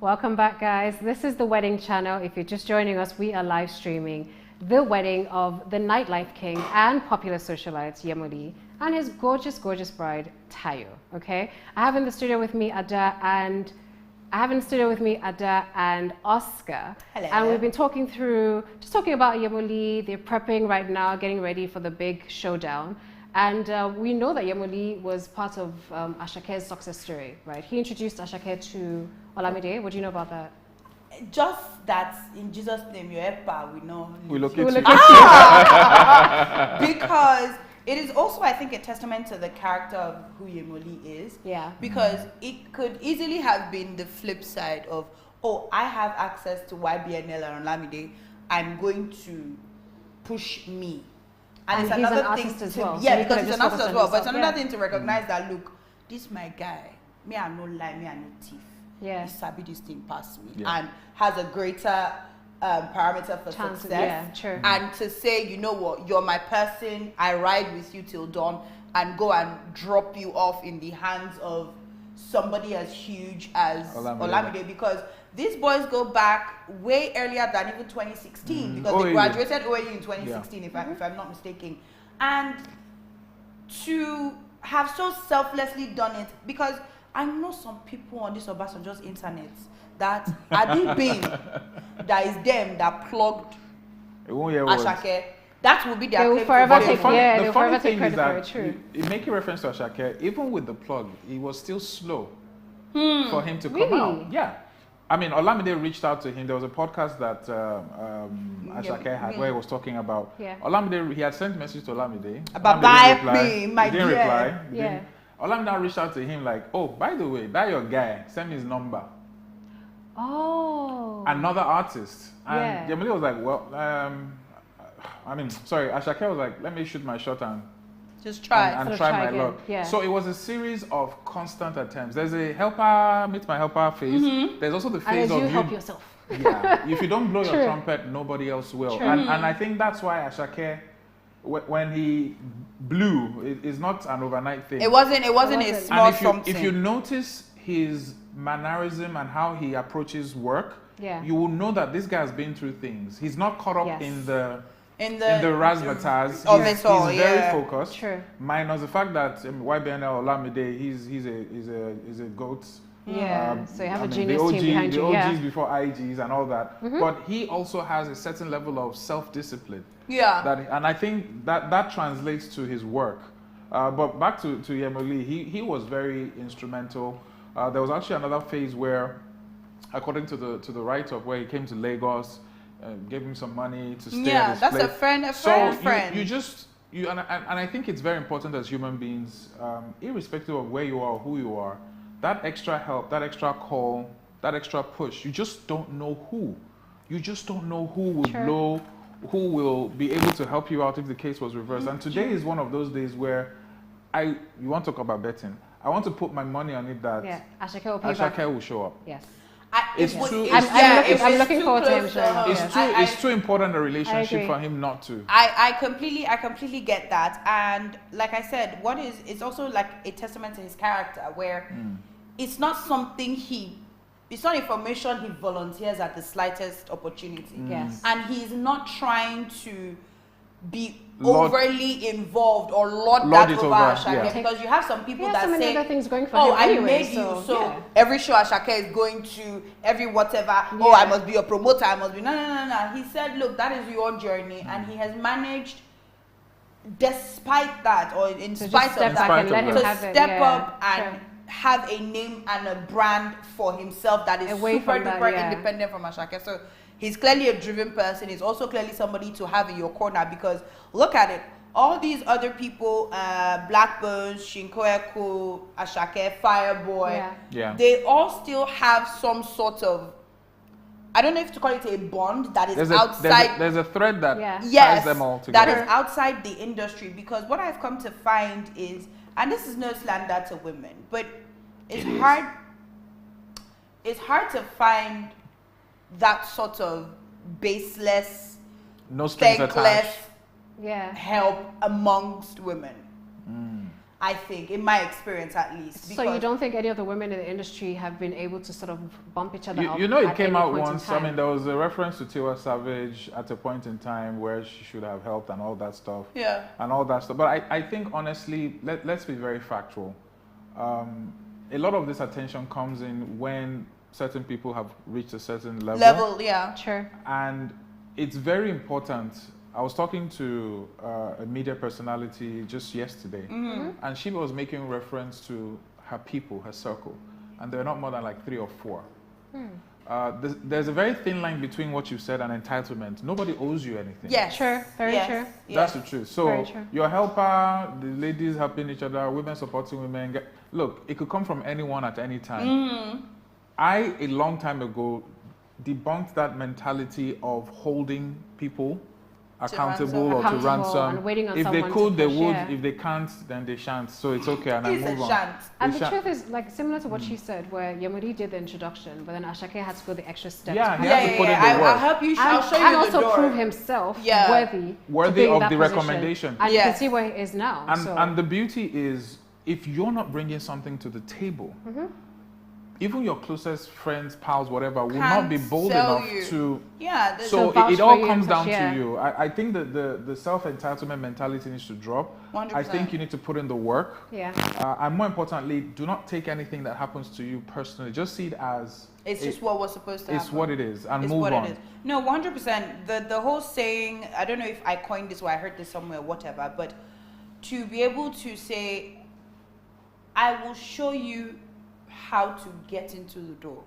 Welcome back, guys. This is the wedding channel. If you're just joining us, we are live streaming the wedding of the nightlife king and popular socialite Yemolee and his gorgeous, gorgeous bride Tayo. Okay, I have in the studio with me Ada and Oscar. Hello. And we've been talking about Yemolee. They're prepping right now, getting ready for the big showdown. And we know that Yemolee was part of Asake's success story, right? He introduced Asake to Olamide. What do you know about that? Just that, in Jesus' name, your EPA, we know. We locate you. Because it is also, I think, a testament to the character of who Yemolee is. Yeah. Because it could easily have been the flip side of, oh, I have access to YBNL and Olamide, I'm going to push me. And it's he's another an thing artist as to, well. yeah, So because he's an artist as well. But it's another yeah. thing to recognize that, look, this my guy, me I no lie, me I no thief. Yeah. He sabi this thing past me, Yeah. and has a greater parameter for Chance, success. yeah, true. And to say, you know what, you're my person, I ride with you till dawn, and go and drop you off in the hands of somebody as huge as Olamide, because these boys go back way earlier than even 2016, because they graduated OAU in 2016, if I'm not mistaken. And to have so selflessly done it, because I know some people on this Obasanjo's internet that Adi Bing, that is them that plugged Asake. That will be their They will forever take credit for it, true. Making reference to Asake, even with the plug, it was still slow for him to come out. Yeah. I mean, Olamide reached out to him. There was a podcast that Asake had where he was talking about Olamide. He had sent a message to Olamide. About he didn't reply. Yeah. Olamide reached out to him like, oh, by the way, that your guy, send me his number. Oh. Another artist. And Yemolee was like, well, Asake was like, let me shoot my shot and just try and try my luck. Yeah. So it was a series of constant attempts. There's a helper, meet my helper phase. There's also the phase of you help yourself. Yeah. If you don't blow your trumpet, nobody else will. And I think that's why Asake, when he blew, it's not an overnight thing. It wasn't a small something. If you notice his mannerism and how he approaches work, you will know that this guy has been through things. He's not caught up in the razzmatazz. He's very focused. True. Minus the fact that YBNL Olamide, he's a goat. Yeah. So you have a genius team behind you. The OGs before IGs and all that. But he also has a certain level of self-discipline. Yeah. And I think that translates to his work. But back to Yemolee, he was very instrumental. There was actually another phase where, according to the write-up, where he came to Lagos, gave him some money to stay at his that's place. a friend. And I think it's very important as human beings, irrespective of where you are or who you are, that extra help, that extra call, that extra push, you just don't know who. You just don't know who will blow, who will be able to help you out if the case was reversed. And today is one of those days where you want to talk about betting. I want to put my money on it that Asake will show up. Yes. I'm looking forward to him showing up. It's too important a relationship for him not to. I completely get that. And like I said, it's also like a testament to his character, where it's not something it's not information he volunteers at the slightest opportunity. Yes. And he's not trying to be overly involved or lord that over Ashake, because you have some people that so many say, other things going for oh, him I anyway, made you, so every show Ashake is going to, every whatever, oh, I must be a promoter, I must be, no. He said, look, that is your journey, and he has managed, despite that, or in spite of that, to step up and have a name and a brand for himself that is super duper independent from Ashake. So he's clearly a driven person. He's also clearly somebody to have in your corner, because look at it. All these other people, Blackbones, Shinkoeku, Ashake, Fireboy, they all still have some sort of, I don't know if to call it a bond that is outside. There's a thread that ties them all together. That is outside the industry, because what I've come to find is, and this is no slander to women, but it's hard to find that sort of baseless, no strings thankless attached. Help amongst women. I think, in my experience at least. So you don't think any of the women in the industry have been able to sort of bump each other up? You know, it came out once. I mean, there was a reference to Tiwa Savage at a point in time where she should have helped and all that stuff. Yeah. And all that stuff. But I think, honestly, let's be very factual. A lot of this attention comes in when certain people have reached a certain level. Sure. And it's very important. I was talking to a media personality just yesterday, and she was making reference to her people, her circle, and there are not more than like 3 or 4. There's a very thin line between what you said and entitlement. Nobody owes you anything. Yes, sure, very true. That's the truth. So your helper, the ladies helping each other, women supporting women. Look, it could come from anyone at any time. I, a long time ago, debunked that mentality of holding people accountable or to ransom. And waiting on if they someone could, they push, would. If they can't, then they shan't. So it's okay, and I move on. And the truth is, like, similar to what she said, where Yemolee did the introduction, but then Ashake had to go the extra step. He had to put in the work. I'll help you. I'll show you and the also door. prove himself worthy of the recommendation. And you can see where he is now. And the beauty is, if you're not bringing something to the table, even your closest friends, pals, whatever, will not be bold enough to. So it all comes down to you. I think that the self-entitlement mentality needs to drop. 100%. I think you need to put in the work. And more importantly, do not take anything that happens to you personally. Just see it as it's just what was supposed to happen. It's what it is, and move on. No, 100%. The whole saying, I don't know if I coined this or I heard this somewhere, whatever, but to be able to say, I will show you how to get into the door.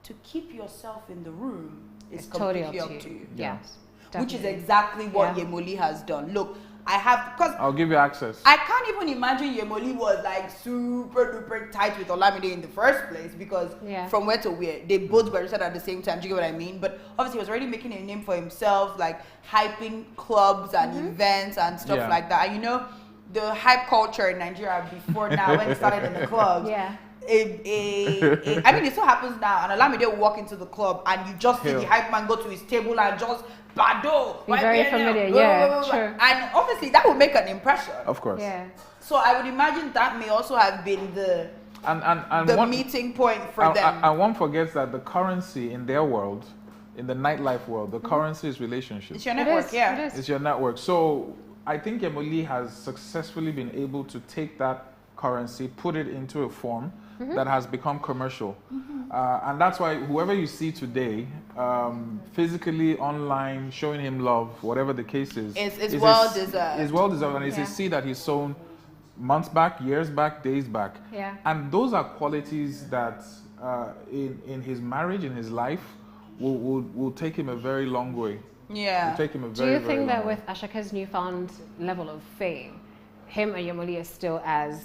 To keep yourself in the room is completely up to you. Yes, which is exactly what Yemolee has done. Look, I'll give you access. I can't even imagine Yemolee was like super duper tight with Olamide in the first place, because from where to where, they both were registered at the same time. Do you get what I mean? But obviously he was already making a name for himself, like hyping clubs and events and stuff like that. And you know, the hype culture in Nigeria before now, when it started in the clubs, I mean, it still happens now. And Olamide will walk into the club and you just see the hype man go to his table and just bado. Be very familiar, sure. And obviously that will make an impression. Of course. So I would imagine that may also have been the meeting point for them. And one forgets that the currency in their world, in the nightlife world, the currency is relationships. It's your network, It's your network. So I think Yemolee has successfully been able to take that currency, put it into a form that has become commercial. And that's why whoever you see today, physically, online, showing him love, whatever the case is, it's well deserved. It's well deserved, and it's a seed that he's sown months back, years back, days back. And those are qualities that in his marriage, in his life, will take him a very long way. Will take him a very, Do you think that with Ashake's newfound level of fame, him and Yemolee are still as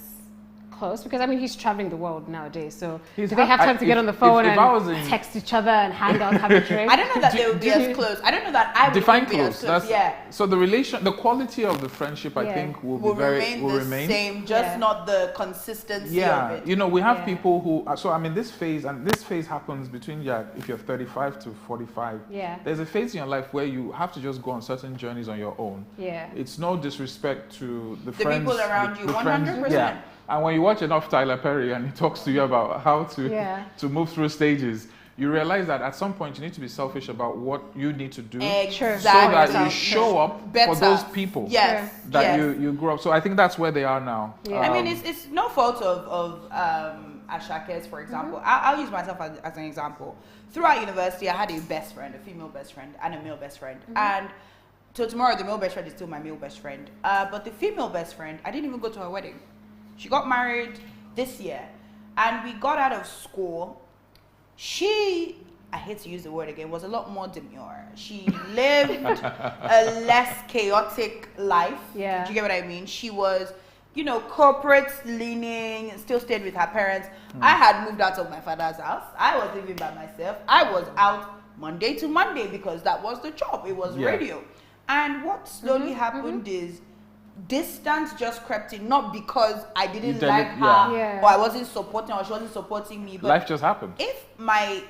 close? Because I mean, he's traveling the world nowadays, so do they have time to get on the phone and text each other and hang out, have a drink? I don't know that they would be as close. I don't know that I would define be close. as close. So the quality of the friendship, I think, will remain the same, just not the consistency of it. You know, we have people who. So I mean, this phase happens between if you're 35 to 45. There's a phase in your life where you have to just go on certain journeys on your own. It's no disrespect to the friends, people around you. 100%. And when you watch enough Tyler Perry and he talks to you about how to move through stages, you realize that at some point you need to be selfish about what you need to do Exactly. so that you show up for those people that you grew up. So I think that's where they are now. Yeah. I mean, it's no fault of Ashake's, for example. I'll use myself as an example. Throughout university, I had a best friend, a female best friend, and a male best friend. And till tomorrow, the male best friend is still my male best friend. But the female best friend, I didn't even go to her wedding. She got married this year. And we got out of school. She, I hate to use the word again, was a lot more demure. She lived a less chaotic life. Yeah. Do you get what I mean? She was, you know, corporate leaning, still stayed with her parents. I had moved out of my father's house. I was living by myself. I was out Monday to Monday because that was the job. It was radio. And what slowly happened is distance just crept in, not because I didn't like her or I wasn't supporting her or she wasn't supporting me. But life just happened. If my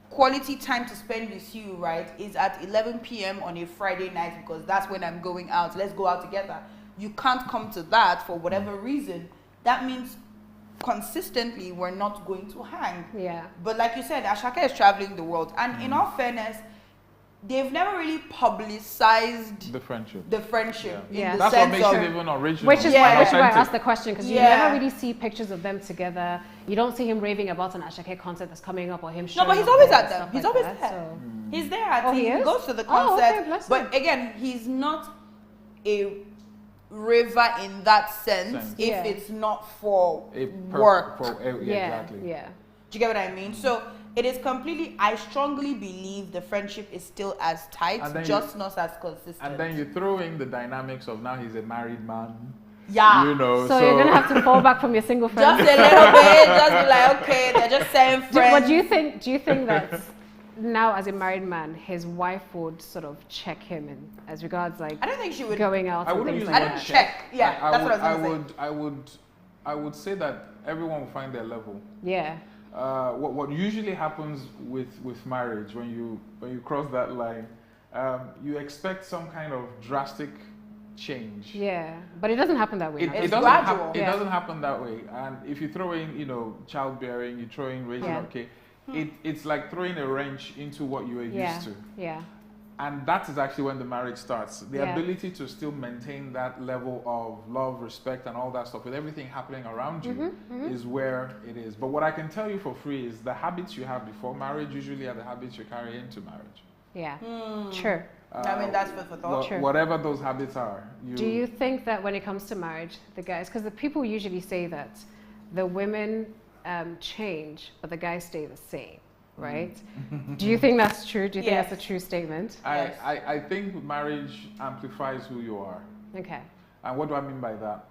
quality time to spend with you, right, is at 11 p.m. on a Friday night because that's when I'm going out, let's go out together. You can't come to that for whatever reason. That means consistently we're not going to hang. Yeah. But like you said, Ashake is traveling the world. And in all fairness, they've never really publicized the friendship. Yeah. That's what makes it even original. Which is why I asked the question, because you never really see pictures of them together. You don't see him raving about an Ashake concert that's coming up or him showing but he's always at them. He's always there. So. He's there at he goes to the concert. But again, he's not a raver in that sense if it's not for work. Exactly. Yeah. Do you get what I mean? So it is completely, I strongly believe the friendship is still as tight, just not as consistent. And then you throw in the dynamics of now he's a married man. Yeah. You know, so you're going to have to fall back from your single friends. Just a little bit, just be like, okay, they're just saying friends. But do you think that now as a married man, his wife would sort of check him in as regards like I don't think she would going out and things like that? I don't check. Yeah, that's what I was going to say. I would say that everyone will find their level. Yeah. What usually happens with marriage when you cross that line, you expect some kind of drastic change. Yeah, but it doesn't happen that way. It's gradual. It doesn't happen that way. And if you throw in, childbearing, you throw in raising up kids, it's like throwing a wrench into what you were used to. Yeah. And that is actually when the marriage starts. The ability to still maintain that level of love, respect, and all that stuff with everything happening around you is where it is. But what I can tell you for free is the habits you have before marriage usually are the habits you carry into marriage. Yeah, sure. I mean, that's for thought. Sure. Whatever those habits are. Do you think that when it comes to marriage, the guys, because the people usually say that the women change, but the guys stay the same. Right? Do you think that's true? Do you think that's a true statement? I think marriage amplifies who you are. Okay. And what do I mean by that?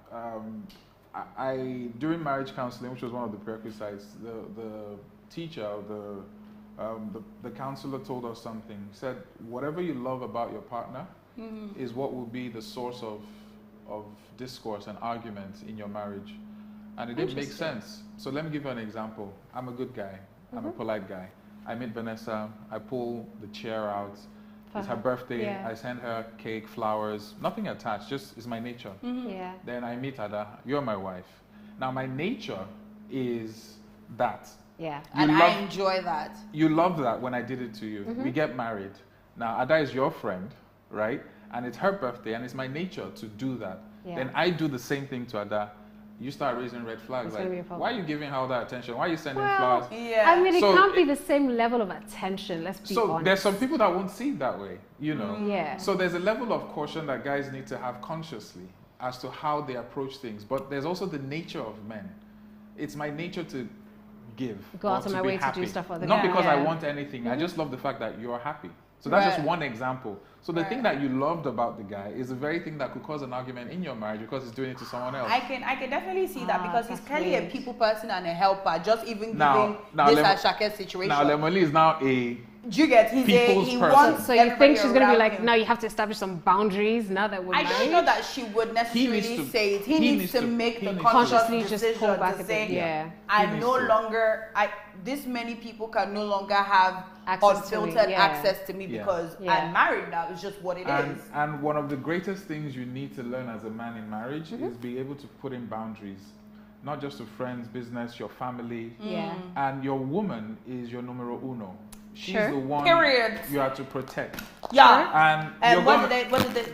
During marriage counseling, which was one of the prerequisites, the teacher, the counselor told us something. He said, whatever you love about your partner is what will be the source of discourse and argument in your marriage. And it didn't make sense. So let me give you an example. I'm a good guy. I'm a polite guy. I meet Vanessa, I pull the chair out. It's her birthday, I send her cake, flowers, nothing attached, just it's my nature. Then I meet Ada, you're my wife. Now my nature is that. Yeah, I enjoy that. You love that when I did it to you. We get married. Now Ada is your friend, right? And it's her birthday and it's my nature to do that. Then I do the same thing to Ada. You start raising red flags. Like, why are you giving her all that attention? Why are you sending flowers? Yeah. I mean, it can't be the same level of attention, let's be honest. So there's some people that won't see it that way, Yeah. So there's a level of caution that guys need to have consciously as to how they approach things. But there's also the nature of men. It's my nature to give. Go out of my way to do stuff for them. Not because I want anything. I just love the fact that you're happy. So that's just one example. So the thing that you loved about the guy is the very thing that could cause an argument in your marriage because he's doing it to someone else. I can definitely see that because he's clearly a people person and a helper, just even giving this Ashake situation. Now Yemolee is now a you get he wants. So you think she's gonna be like, now you have to establish some boundaries now that we're married? I don't know that she would necessarily say it. He needs to make the conscious decision to say, I no longer this many people can no longer have unfiltered access to me because I'm married now. It's just what it is. And one of the greatest things you need to learn as a man in marriage is be able to put in boundaries. not just to friends, business, your family. Yeah. And your woman is your numero uno. She's Sure. the one Period. you have to protect. Yeah. And what was the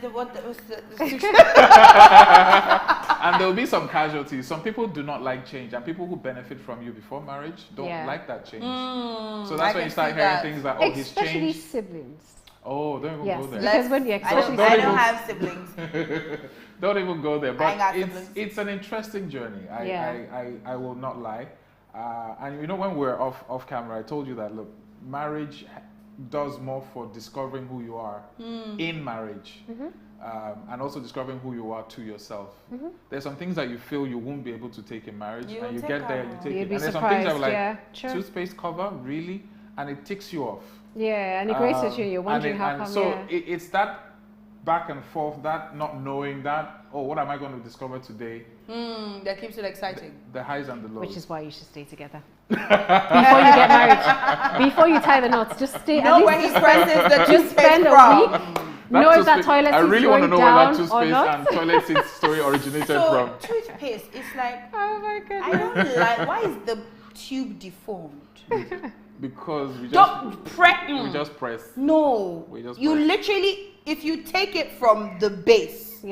and there'll be some casualties. Some people do not like change, and people who benefit from you before marriage don't like that change. So that's when you start hearing things like, "Oh, he's changed." Especially siblings. Oh, don't even go there. Because when I don't have siblings. Don't even go there. But siblings. it's an interesting journey. I will not lie. And you know, when we're off camera, I told you that look, marriage does more for discovering who you are in marriage. And also discovering who you are to yourself. There's some things that you feel you won't be able to take in marriage, and you get there, you take it. And there's some things that are like, toothpaste cover, really? And it ticks you off. Yeah, and it grates at you, you're wondering how come. So it's that back and forth, that not knowing that, oh, what am I going to discover today? That keeps it exciting. The highs and the lows. Which is why you should stay together. Before you get married. Before you tie the knots, just stay. Know where he presses the just spend a week. Know if that toilet I really want to know where that toothpaste and toilet seat story originated from. Toothpaste, it's like, oh my goodness. I don't like, why is the tube deformed? Because we just press. No. You literally, if you take it from the base,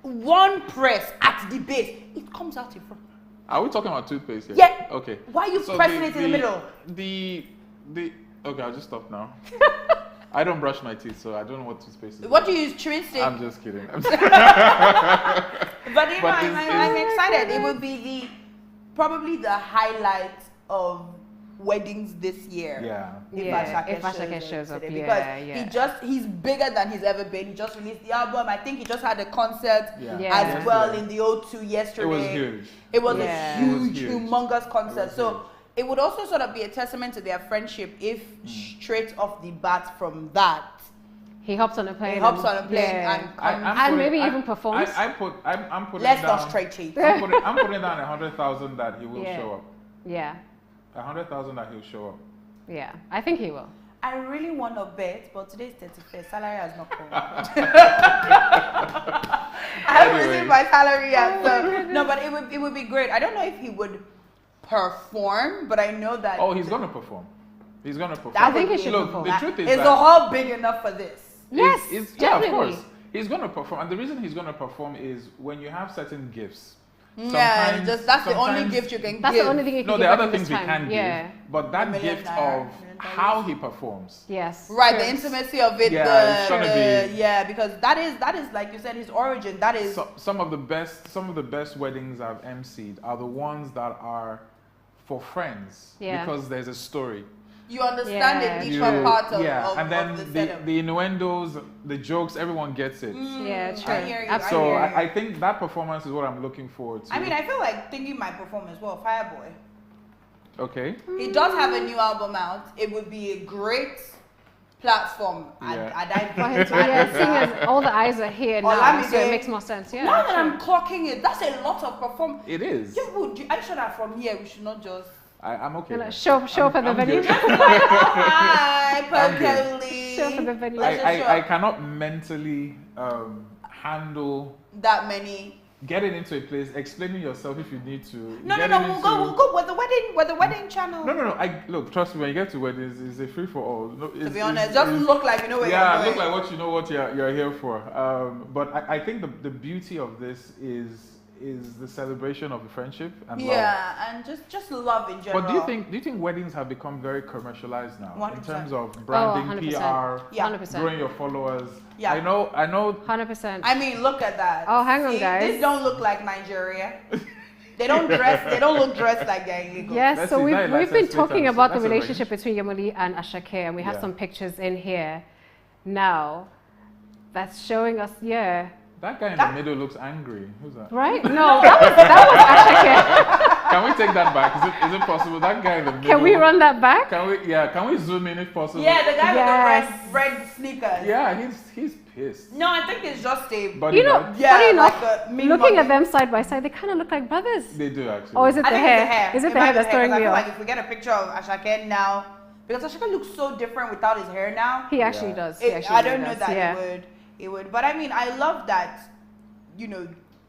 one press at the base, it comes out in front. Are we talking about toothpaste here? Yeah. Okay. Why are you pressing it in the middle? Okay, I'll just stop now. I don't brush my teeth, so I don't know what toothpaste is. What do you use? Chewing stick? I'm just kidding. But you know, I'm excited. It will be probably the highlight of weddings this year. If Ashake shows up, because he's bigger than he's ever been. He just released the album. I think he just had a concert as well in the O2 yesterday. It was huge. It was a huge, humongous concert. So it would also sort of be a testament to their friendship if straight off the bat from that, he hops on a plane. And maybe even performs. I'm putting Let's down, not straight cheat. I'm putting down 100,000 that he will show up. Yeah. 100,000 that he'll show up. Yeah, I think he will. I really want to bet, but today's 31st. Salary has not come. I haven't received my salary yet. No, but it would be great. I don't know if he would perform, but I know that. Oh, he's gonna perform. He's gonna perform. I think he should perform. The truth is, is the hall big enough for this? Yes, definitely. Yeah, of course. He's gonna perform, and the reason he's gonna perform is when you have certain gifts. Yeah, that's the only gift you can give. That's the only thing you can give. No, there are other things we can give, but that gift of how he performs. Yes. Right, the intimacy of it. Because that is like you said, his origin. That is some of the best weddings I've emceed are the ones that are for friends because there's a story. You understand the deeper part of and then of the setup. The innuendos, the jokes, everyone gets it. Yeah, true. I hear you. So I think that performance is what I'm looking forward to. I mean, I feel like thinking my performance, well, Fireboy. Okay. He does have a new album out. It would be a great platform. Seeing as all the eyes are here now, so it makes more sense. Yeah. Now that I'm clocking it, that's a lot of performance. It is. I'm sure that from here we should not just. I'm okay. Show up at the venue. Hi, Perkele. Show up at the venue. I cannot mentally handle that many. Getting into a place, explaining yourself if you need to. No. We'll go with the wedding channel. No. Look, trust me. When you get to weddings, it's a free for all. No, to be honest, just look like you know where you're going. Look like what you know what you're here for. But I think the beauty of this is the celebration of the friendship and love. Yeah, and just love in general. But do you think weddings have become very commercialized now 100%. in terms of branding, PR, 100%. growing your followers? Yeah, I know. 100%. I mean, look at that. Oh, hang on, guys. This don't look like Nigeria. They don't look dressed like they're illegal. Yes, so we've been talking about the relationship between Yemolee and Ashake, and we have some pictures in here now that's showing us, That guy in the middle looks angry. Who's that? Right? No, that was Ashake. Can we take that back? Is it possible? That guy in the middle. Can we run that back? Can we zoom in if possible? Yeah, the guy with the red sneakers. Yeah, he's pissed. No, I think it's just a funny enough, looking at them side by side, they kind of look like brothers. They do actually. Or is it the hair? Is it the hair that's throwing me off? Like if we get a picture of Ashake now, because Ashake looks so different without his hair now. He actually does. I don't know that it would. But I mean, I love that,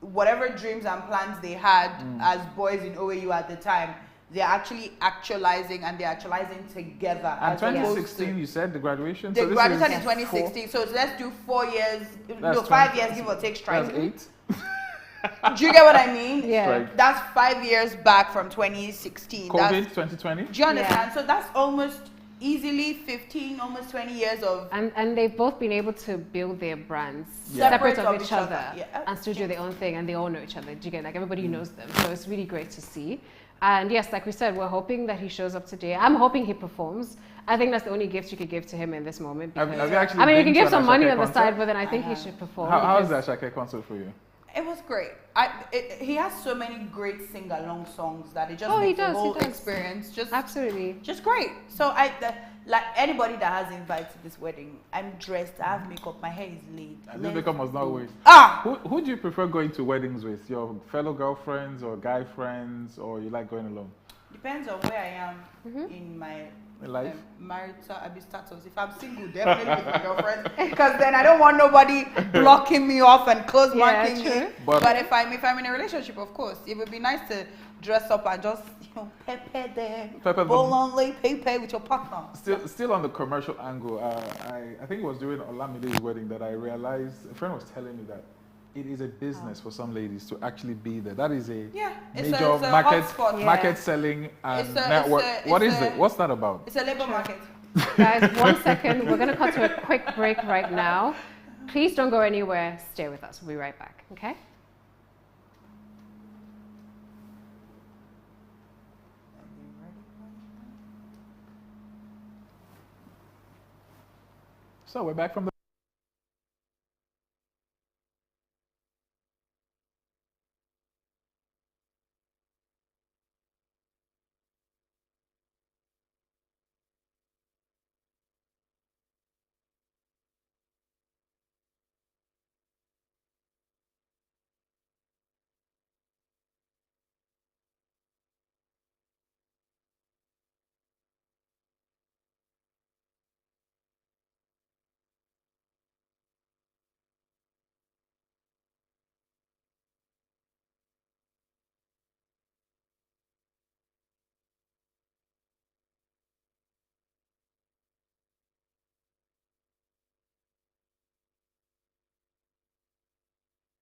whatever dreams and plans they had as boys in OAU at the time, they're actually actualizing, and they're actualizing together. And 2016, you said the graduation? They so graduated in 2016, so let's do 4 years, that's 5 years, give or take, strike. That's 8. Do you get what I mean? Yeah. Strike. That's 5 years back from 2016. COVID, 2020? Do you understand? So that's almost easily 15, almost 20 years of... And they've both been able to build their brands separate of each other Yeah. and still do their own thing, and they all know each other. Do you get, like, everybody knows them. So it's really great to see. And yes, like we said, we're hoping that he shows up today. I'm hoping he performs. I think that's the only gift you could give to him in this moment. Have you actually I mean, you been can give to an some money Ashake on the concert? side, but then I think he should perform. How was the Ashake concert for you? It was great. He has so many great sing-along songs that it just Oh, makes he does, the whole he does. experience Absolutely. just great. So like anybody that has invited to this wedding, I'm dressed, I have makeup, my hair is laid. This makeup must not wait. Who do you prefer going to weddings with? Your fellow girlfriends or guy friends, or you like going alone? Depends on where I am in my life, marital status. If I'm single, definitely with my girlfriend, because then I don't want nobody blocking me off and close marking me. But if I'm in a relationship, of course, it would be nice to dress up and just pepe there, bolonly pepe with your partner. Still on the commercial angle, I think it was during Olamide's wedding that I realized, a friend was telling me that it is a business for some ladies to actually be there. That is a major market selling and network. What is it? What's that about? It's a labor market. Guys, 1 second. We're going to cut to a quick break right now. Please don't go anywhere. Stay with us. We'll be right back. Okay? So we're back from the